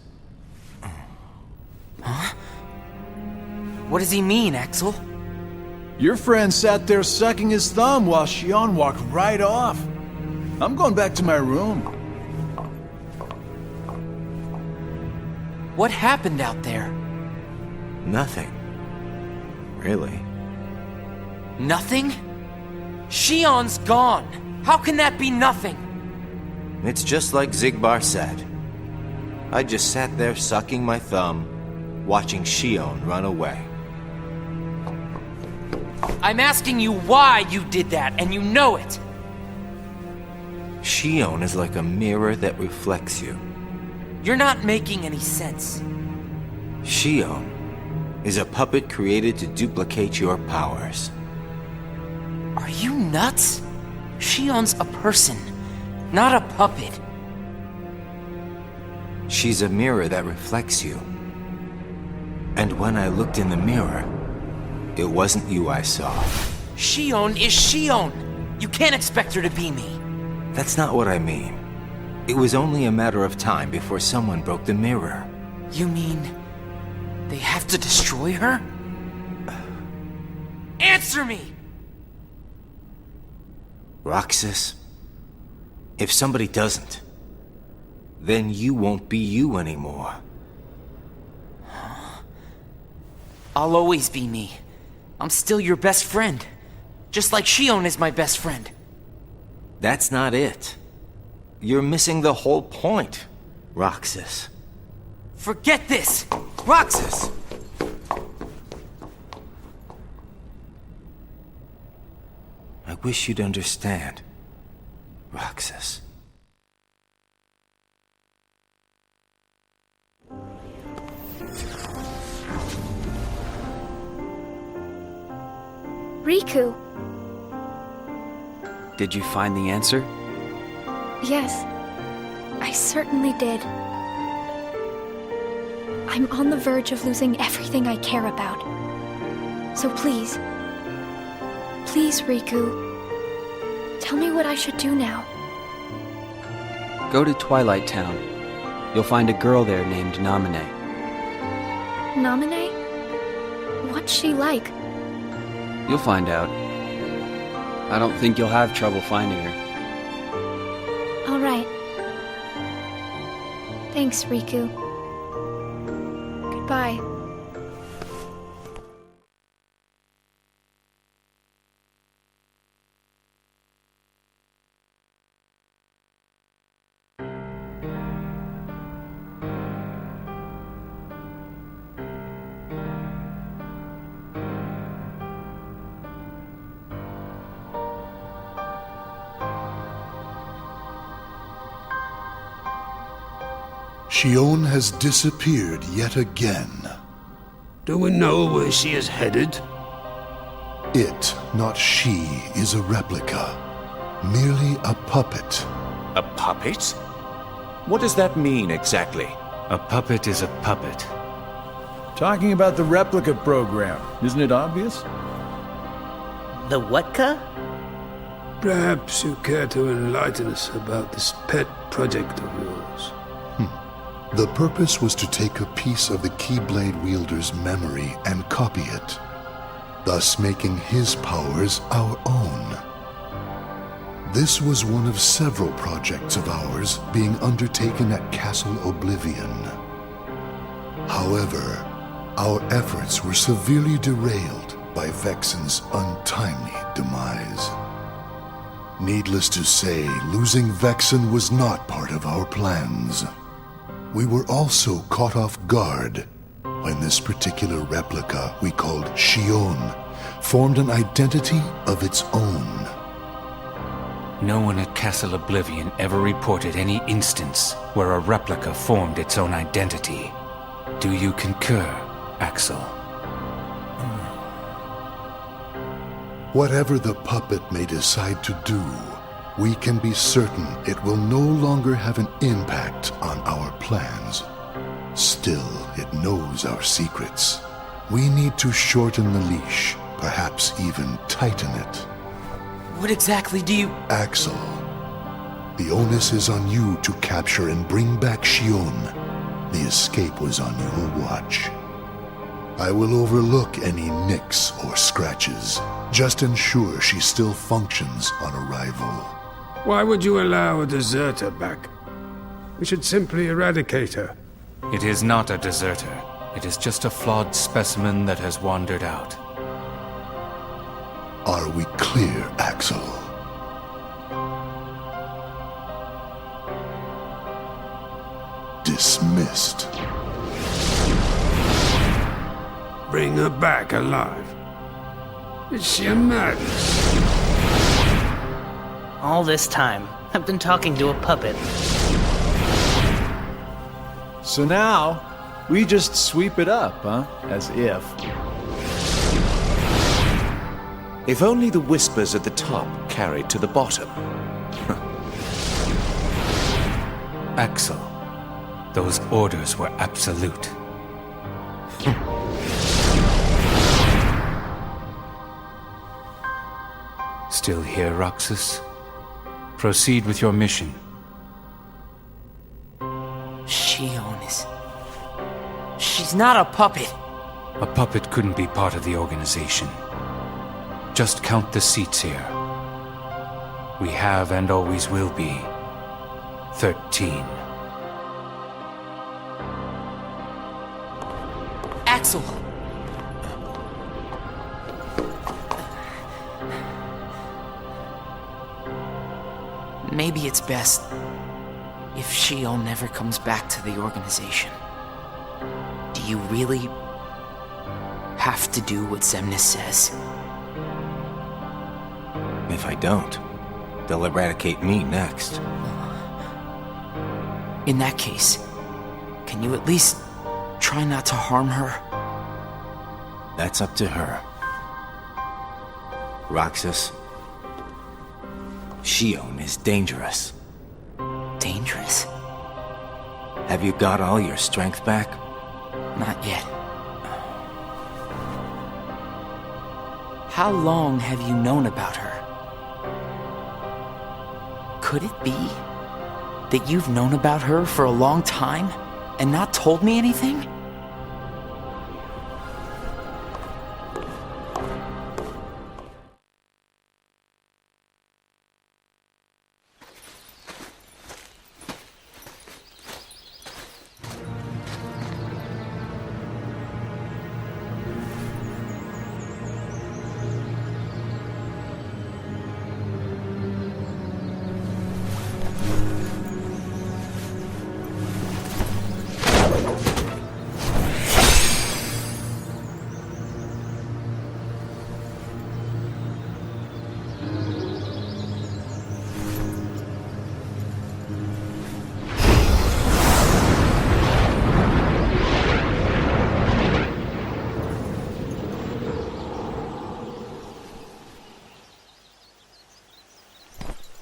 Huh? What does he mean, Axel?
Your friend sat there sucking his thumb while Xion walked right off. I'm going back to my room.
What happened out there?
Nothing. Really.
Nothing? Xion's gone. How can that be nothing?
It's just like Zigbar said. I just sat there sucking my thumb, watching Xion run away.
I'm asking you why you did that, and you know it.
Xion is like a mirror that reflects you.
You're not making any sense.
Xion is a puppet created to duplicate your powers.
Are you nuts? Xion's a person, not a puppet.
She's a mirror that reflects you. And when I looked in the mirror, it wasn't you I saw.
Xion is Xion. You can't expect her to be me.
That's not what I mean. It was only a matter of time before someone broke the mirror.
You mean they have to destroy her? Answer me!
Roxas, if somebody doesn't, then you won't be you anymore.
I'll always be me. I'm still your best friend. Just like Xion is my best friend.
That's not it. You're missing the whole point, Roxas.
Forget this!
Roxas! I wish you'd understand, Roxas.
Riku.
Did you find the answer?
Yes, I certainly did. I'm on the verge of losing everything I care about. So please, Riku, tell me what I should do now.
Go to Twilight Town. You'll find a girl there named Namine.
Namine? What's she like?
You'll find out. I don't think you'll have trouble finding her.
All right. Thanks, Riku. Goodbye.
Xion has disappeared yet again.
Do we know where she is headed?
It, not she, is a replica. Merely a puppet.
A puppet? What does that mean exactly?
A puppet is a puppet.
Talking about the replica program, isn't it obvious?
The what-ca?
Perhaps you care to enlighten us about this pet project of yours.
The purpose was to take a piece of the Keyblade wielder's memory and copy it, thus making his powers our own. This was one of several projects of ours being undertaken at Castle Oblivion. However, our efforts were severely derailed by Vexen's untimely demise. Needless to say, losing Vexen was not part of our plans. We were also caught off guard when this particular replica we called Xion formed an identity of its own.
No one at Castle Oblivion ever reported any instance where a replica formed its own identity. Do you concur, Axel?
Whatever the puppet may decide to do, we can be certain it will no longer have an impact on our plans. Still, it knows our secrets. We need to shorten the leash, perhaps even tighten it.
What exactly do you...
Axel, the onus is on you to capture and bring back Xion. The escape was on your watch. I will overlook any nicks or scratches. Just ensure she still functions on arrival.
Why would you allow a deserter back? We should simply eradicate her.
It is not a deserter. It is just a flawed specimen that has wandered out.
Are we clear, Axel? Dismissed.
Bring her back alive. Is she a madness?
All this time, I've been talking to a puppet.
So now, we just sweep it up, huh? As if.
If only the whispers at the top carried to the bottom.
Axel, those orders were absolute. Still here, Roxas? Proceed with your mission.
Xion is... She's not a puppet.
A puppet couldn't be part of the organization. Just count the seats here. We have and always will be 13.
Axel! Maybe it's best if Xion never comes back to the organization. Do you really have to do what Xemnas says?
If I don't, they'll eradicate me next.
In that case, can you at least try not to harm her?
That's up to her. Roxas, Xion is dangerous.
Dangerous?
Have you got all your strength back?
Not yet. How long have you known about her? Could it be that you've known about her for a long time and not told me anything?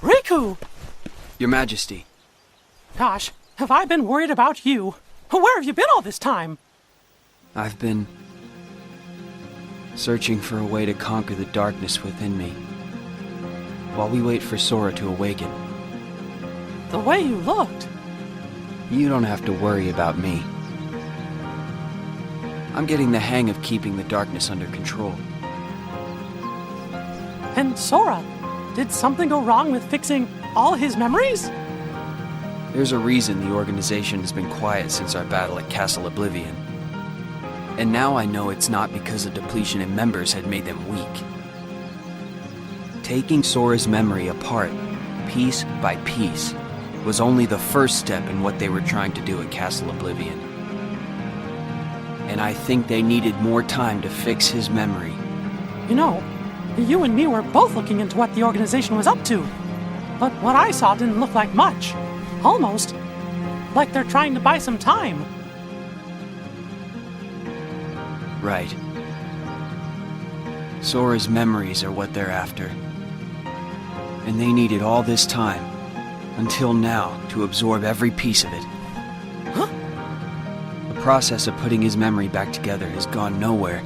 Riku!
Your Majesty.
Gosh, have I been worried about you? Where have you been all this time?
I've been searching for a way to conquer the darkness within me, while we wait for Sora to awaken.
The way you looked.
You don't have to worry about me. I'm getting the hang of keeping the darkness under control.
And Sora, did something go wrong with fixing all his memories?
There's a reason the organization has been quiet since our battle at Castle Oblivion. And now I know it's not because a depletion in members had made them weak. Taking Sora's memory apart, piece by piece, was only the first step in what they were trying to do at Castle Oblivion. And I think they needed more time to fix his memory.
You know, you and me were both looking into what the organization was up to. But what I saw didn't look like much. Almost like they're trying to buy some time.
Right. Sora's memories are what they're after. And they needed all this time, until now, to absorb every piece of it.
Huh?
The process of putting his memory back together has gone nowhere.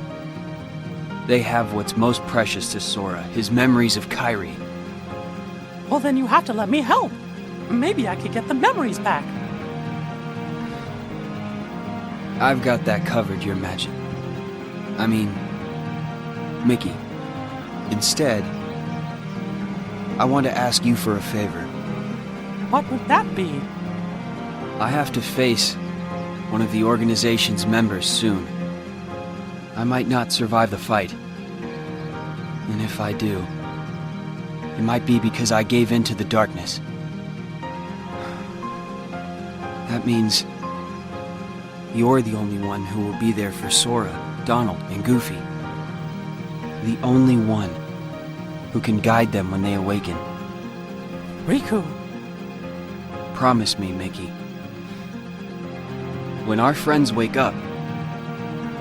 They have what's most precious to Sora, his memories of Kairi.
Well, then you have to let me help. Maybe I could get the memories back.
I've got that covered, Your Majesty. I mean, Mickey. Instead, I want to ask you for a favor.
What would that be?
I have to face one of the organization's members soon. I might not survive the fight. And if I do, it might be because I gave in to the darkness. That means you're the only one who will be there for Sora, Donald, and Goofy. The only one who can guide them when they awaken.
Riku.
Promise me, Mickey. When our friends wake up,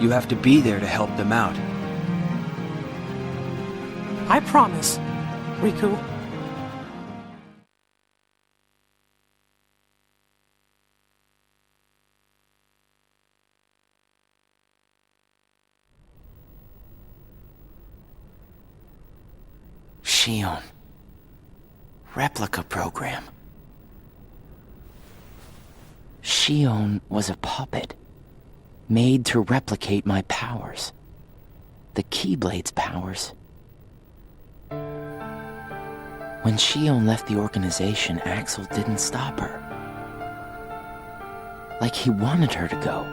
you have to be there to help them out.
I promise, Riku.
Xion. Replica program. Xion was a puppet, made to replicate my powers. The Keyblade's powers. When Xion left the organization, Axel didn't stop her. Like he wanted her to go.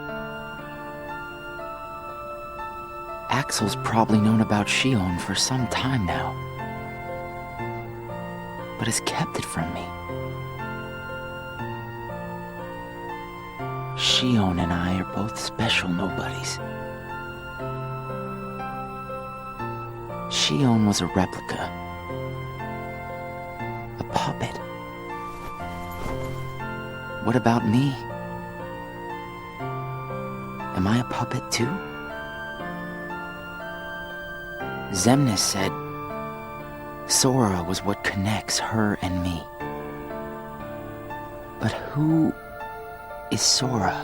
Axel's probably known about Xion for some time now, but has kept it from me. Xion and I are both special nobodies. Xion was a replica. A puppet. What about me? Am I a puppet too? Xemnas said Sora was what connects her and me. But who is Sora?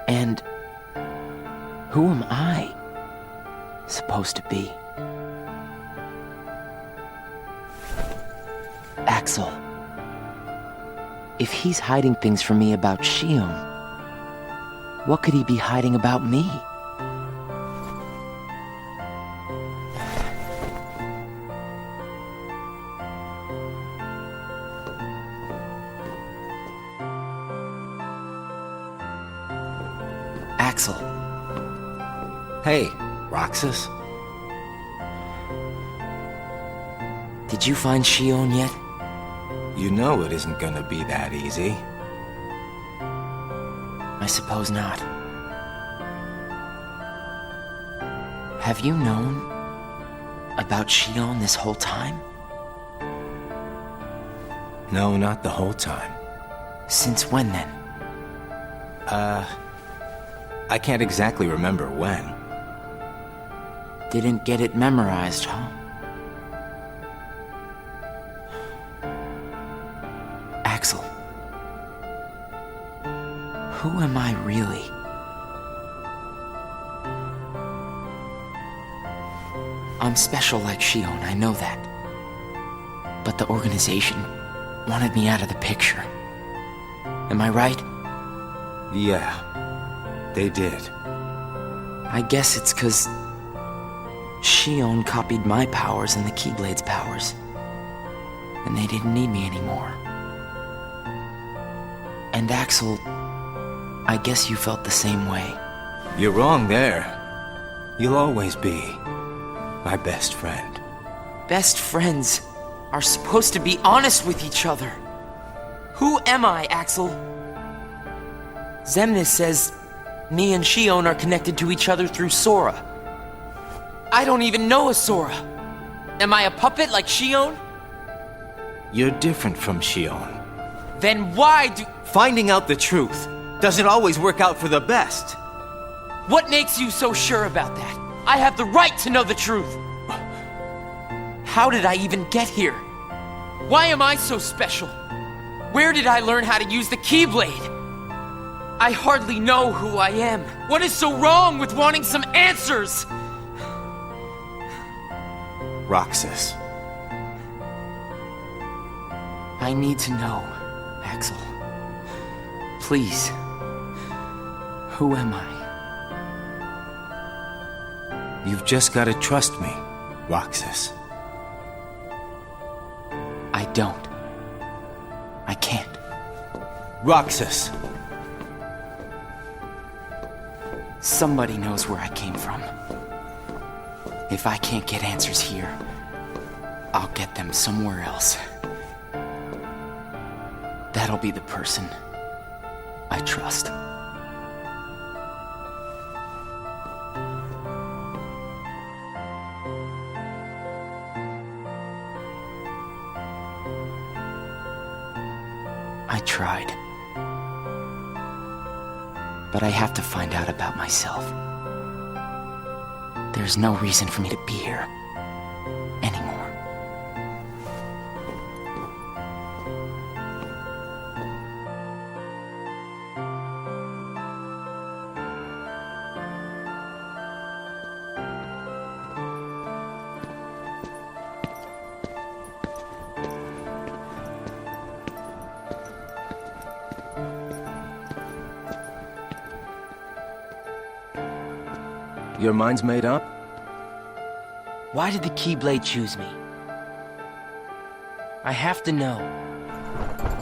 And who am I supposed to be? Axel. If he's hiding things from me about Xion, what could he be hiding about me? Axel.
Hey, Roxas.
Did you find Xion yet?
You know it isn't gonna be that easy.
I suppose not. Have you known about Xion this whole time?
No, not the whole time.
Since when then?
I can't exactly remember when.
Didn't get it memorized, huh? Axel. Who am I really? I'm special like Xion, I know that. But the organization wanted me out of the picture. Am I right?
Yeah, they did.
I guess it's 'cause Xion copied my powers and the Keyblade's powers. And they didn't need me anymore. And Axel, I guess you felt the same way.
You're wrong there. You'll always be my best friend.
Best friends are supposed to be honest with each other. Who am I, Axel? Xemnas says me and Xion are connected to each other through Sora. I don't even know a Sora. Am I a puppet like Xion?
You're different from Xion.
Then why do...
Finding out the truth doesn't always work out for the best.
What makes you so sure about that? I have the right to know the truth. How did I even get here? Why am I so special? Where did I learn how to use the Keyblade? I hardly know who I am. What is so wrong with wanting some answers?
Roxas.
I need to know, Axel. Please. Who am I?
You've just gotta trust me, Roxas.
I don't. I can't.
Roxas!
Somebody knows where I came from. If I can't get answers here, I'll get them somewhere else. That'll be the person I trust. I tried. But I have to find out about myself. There's no reason for me to be here anymore.
Your mind's made up?
Why did the Keyblade choose me? I have to know.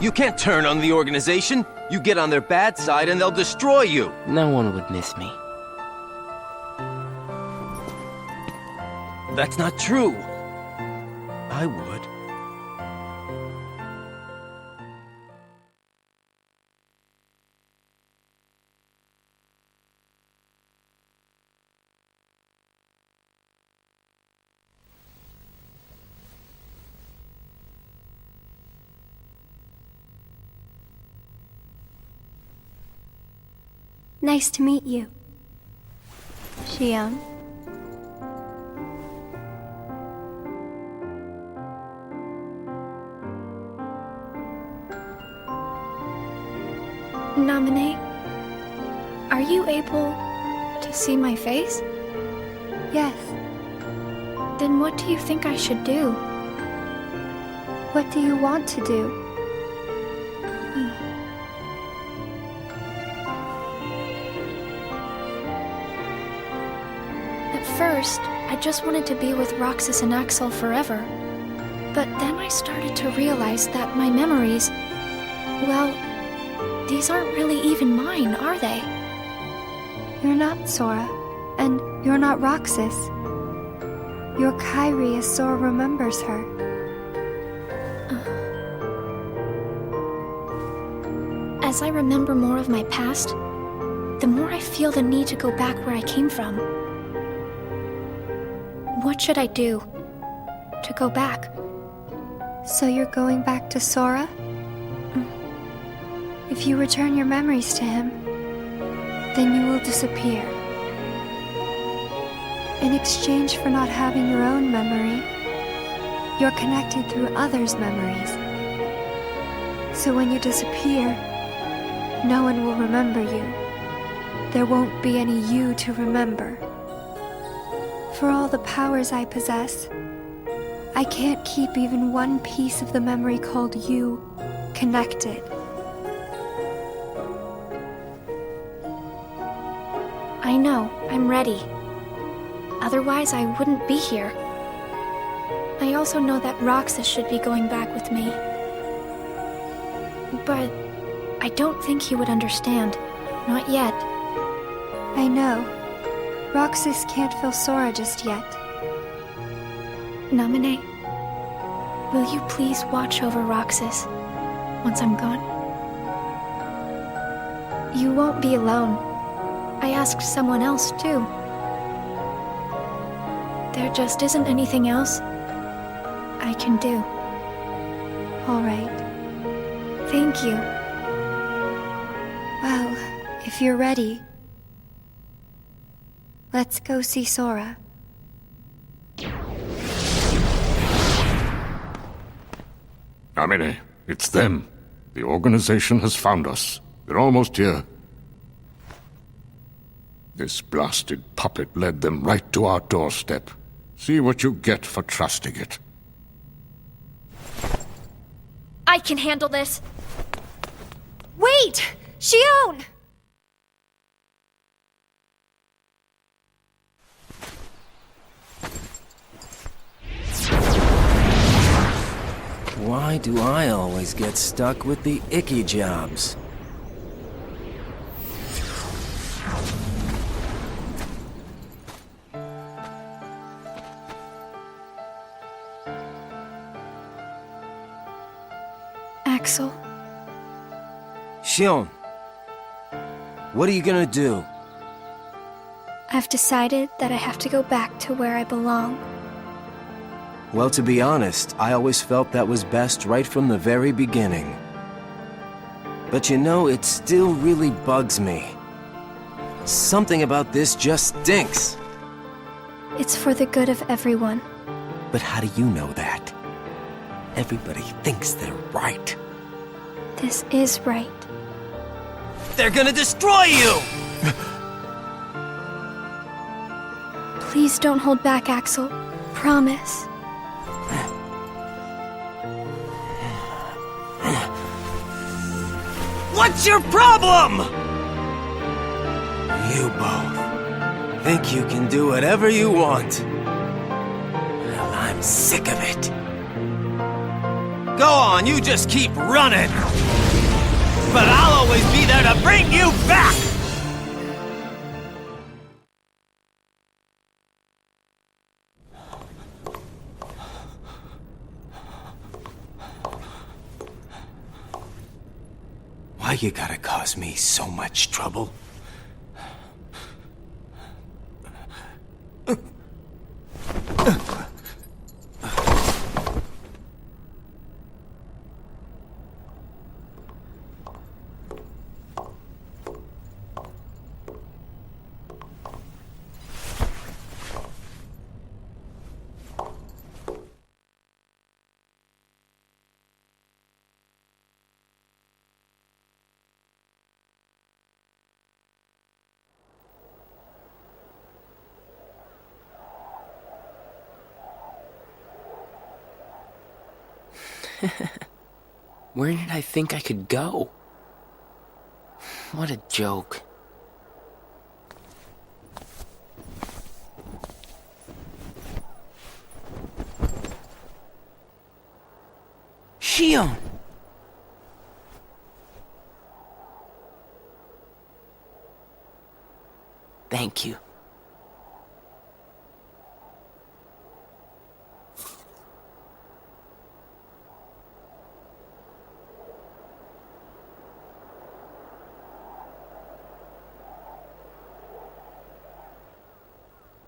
You can't turn on the organization. You get on their bad side and they'll destroy you.
No one would miss me.
That's not true. I would.
Nice to meet you, Xion.
Namine, are you able to see my face?
Yes.
Then what do you think I should do?
What do you want to do?
At first, I just wanted to be with Roxas and Axel forever. But then I started to realize that my memories, well, these aren't really even mine, are they?
You're not Sora, and you're not Roxas. You're Kairi as Sora remembers her.
As I remember more of my past, the more I feel the need to go back where I came from. What should I do to go back?
So you're going back to Sora? If you return your memories to him, then you will disappear. In exchange for not having your own memory, you're connected through others' memories. So when you disappear, no one will remember you. There won't be any you to remember. For all the powers I possess, I can't keep even one piece of the memory called you connected.
I know, I'm ready. Otherwise, I wouldn't be here. I also know that Roxas should be going back with me. But I don't think he would understand. Not yet.
I know. Roxas can't feel Sora just yet.
Namine, will you please watch over Roxas once I'm gone? You won't be alone. I asked someone else, too. There just isn't anything else I can do.
All right.
Thank you.
Well, if you're ready, let's go see Sora.
Namine, it's them. The organization has found us. They're almost here. This blasted puppet led them right to our doorstep. See what you get for trusting it.
I can handle this. Wait! Xion!
Why do I always get stuck with the icky jobs?
Axel?
Xion, what are you gonna do?
I've decided that I have to go back to where I belong.
Well, to be honest, I always felt that was best right from the very beginning. But you know, it still really bugs me. Something about this just stinks.
It's for the good of everyone.
But how do you know that? Everybody thinks they're right.
This is right.
They're gonna destroy you!
Please don't hold back, Axel. Promise.
What's your problem? You both think you can do whatever you want. Well, I'm sick of it. Go on, you just keep running. But I'll always be there to bring you back! Why you gotta cause me so much trouble?
Where did I think I could go? What a joke. Xion! Thank you.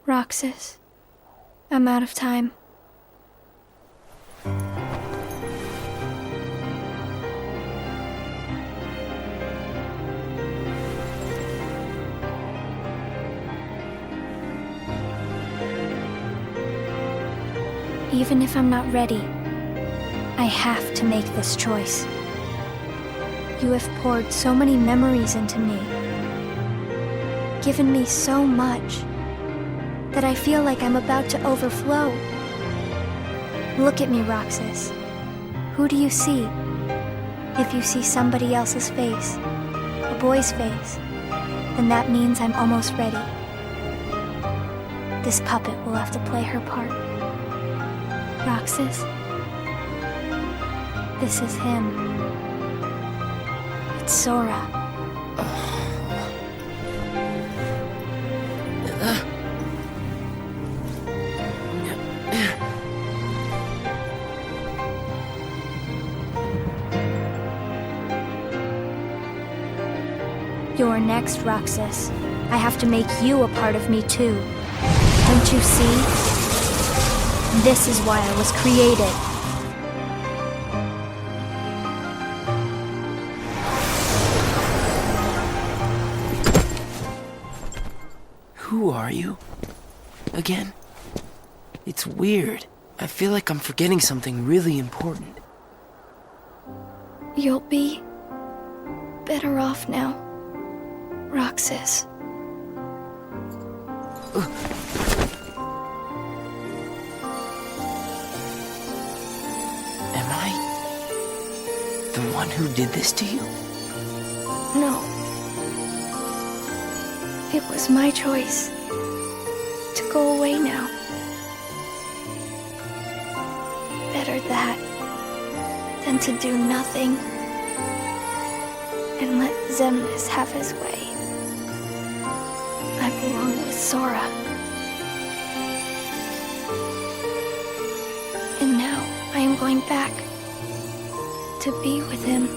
Roxas, I'm out of time. Even if I'm not ready, I have to make this choice. You have poured so many memories into me, given me so much, that I feel like I'm about to overflow. Look at me, Roxas. Who do you see? If you see somebody else's face, a boy's face, then that means I'm almost ready. This puppet will have to play her part. Roxas, this is him. It's Sora. You're next, Roxas. I have to make you a part of me too. Don't you see? This is why I was created.
Who are you? Again? It's weird. I feel like I'm forgetting something really important.
You'll be better off now, Roxas.
Am I the one who did this to you?
No. It was my choice to go away now. Better that than to do nothing and let Xemnas have his way. I belong with Sora. And now I am going back to be with him.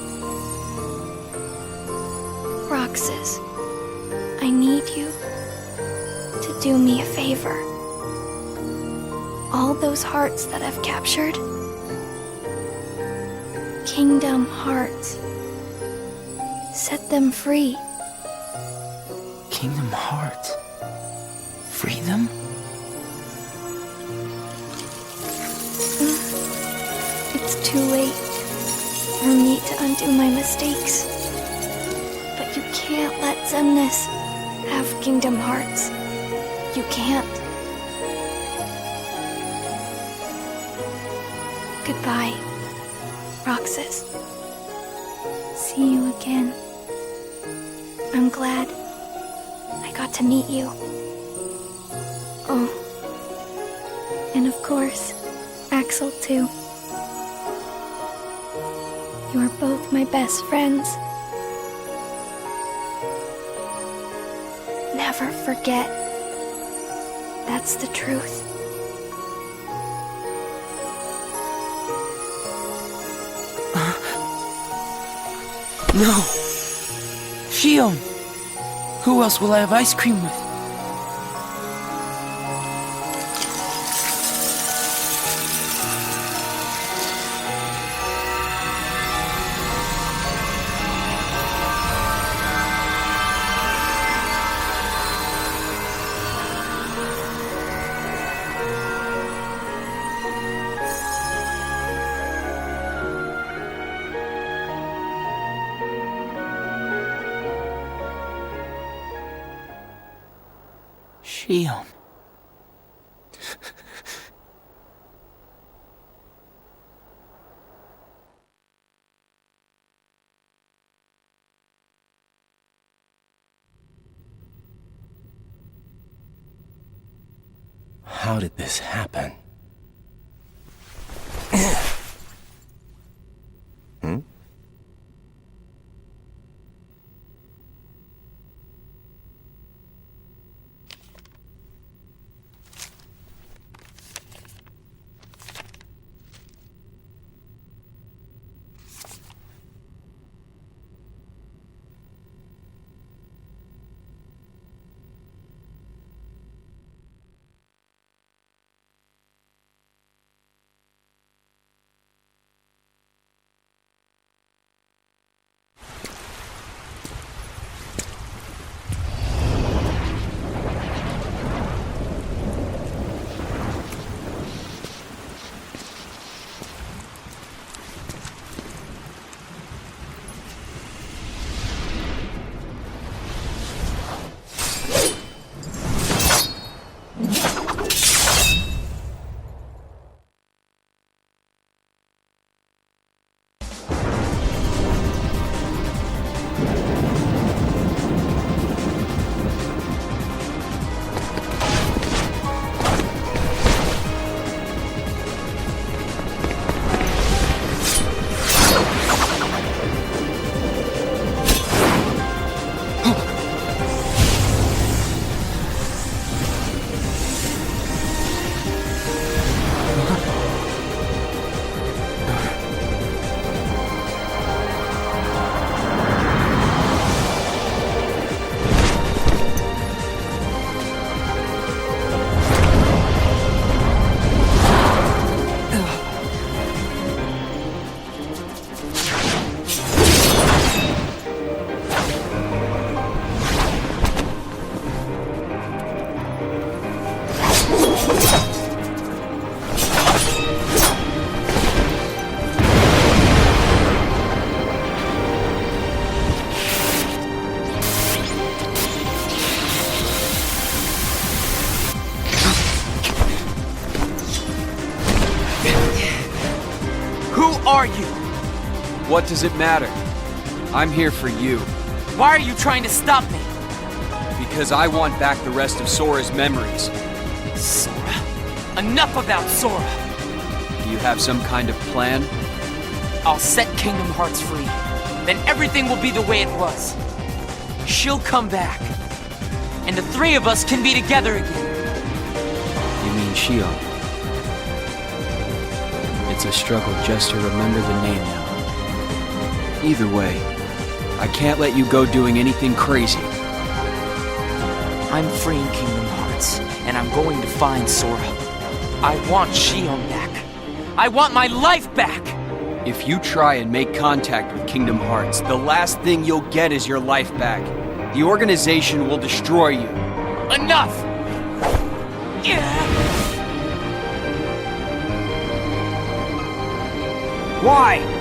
Roxas, I need you to do me a favor. All those hearts that I've captured, Kingdom Hearts, set them free.
Kingdom Hearts? Free them?
It's too late for me to undo my mistakes. But you can't let Xemnas have Kingdom Hearts. You can't. Goodbye, Roxas. See you again. I'm glad I got to meet you. Oh, and of course, Axel too. You are both my best friends. Never forget. That's the truth.
No! Xion! Who else will I have ice cream with? Xion.
How did this happen? Hmm?
What does it matter? I'm here for you.
Why are you trying to stop me?
Because I want back the rest of Sora's memories.
Sora. Enough about Sora!
Do you have some kind of plan?
I'll set Kingdom Hearts free. Then everything will be the way it was. She'll come back. And the three of us can be together again.
You mean Xion? It's a struggle just to remember the name now. Either way, I can't let you go doing anything crazy.
I'm freeing Kingdom Hearts, and I'm going to find Sora. I want Xion back. I want my life back!
If you try and make contact with Kingdom Hearts, the last thing you'll get is your life back. The organization will destroy you.
Enough!
Why?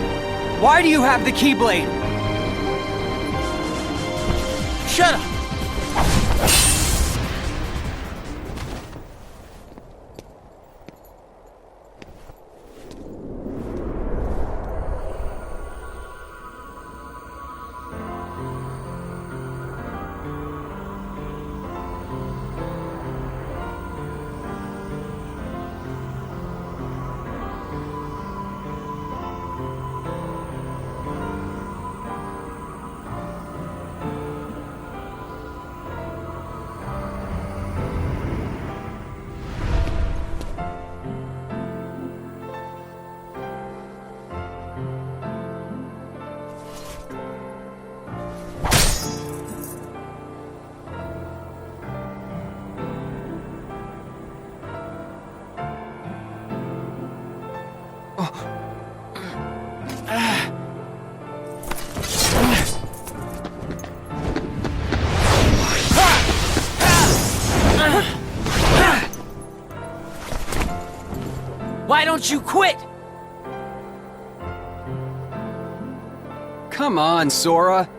Why do you have the Keyblade?
Shut up! Why don't you quit?
Come on, Sora.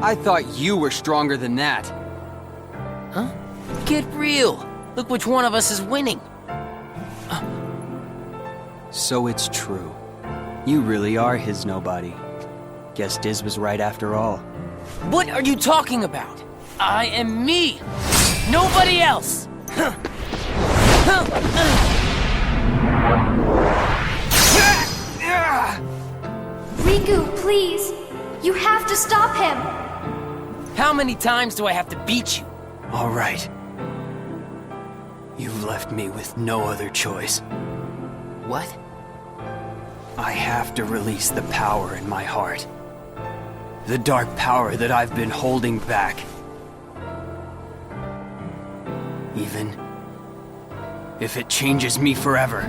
I thought you were stronger than that.
Huh? Get real. Look which one of us is winning.
So it's true. You really are his nobody. Guess Diz was right after all.
What are you talking about? I am me. Nobody else.
Riku, please! You have to stop him!
How many times do I have to beat you?
All right. You've left me with no other choice.
What?
I have to release the power in my heart. The dark power that I've been holding back. Even if it changes me forever.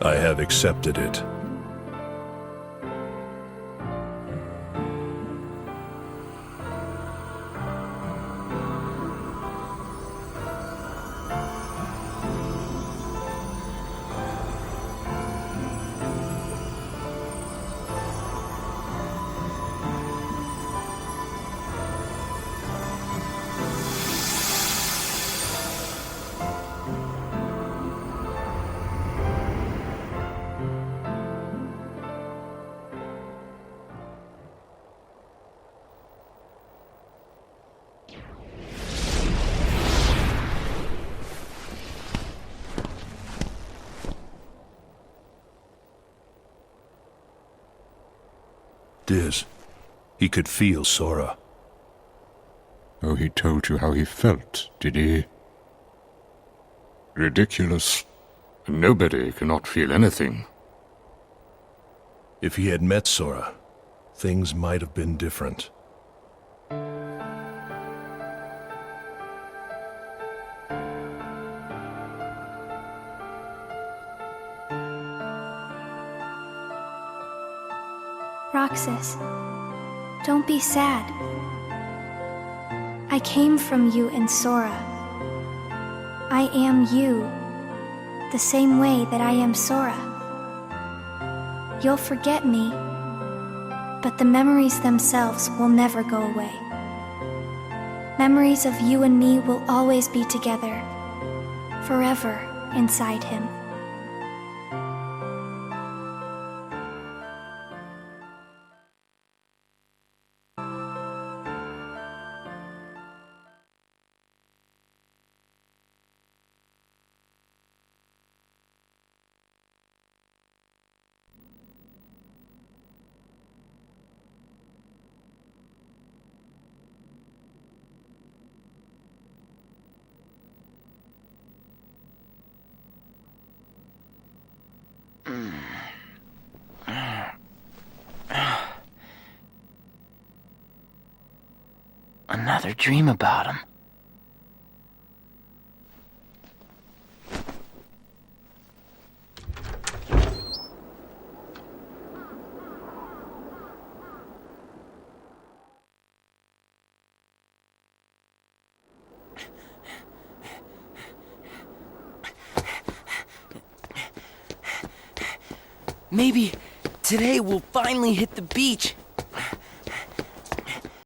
I have accepted it. DiZ, he could feel Sora.
Oh, he told you how he felt, did he? Ridiculous. Nobody cannot feel anything.
If he had met Sora, things might have been different.
Roxas, don't be sad. I came from you and Sora. I am you, the same way that I am Sora. You'll forget me, but the memories themselves will never go away. Memories of you and me will always be together, forever inside him.
Another dream about him. Maybe today we'll finally hit the beach.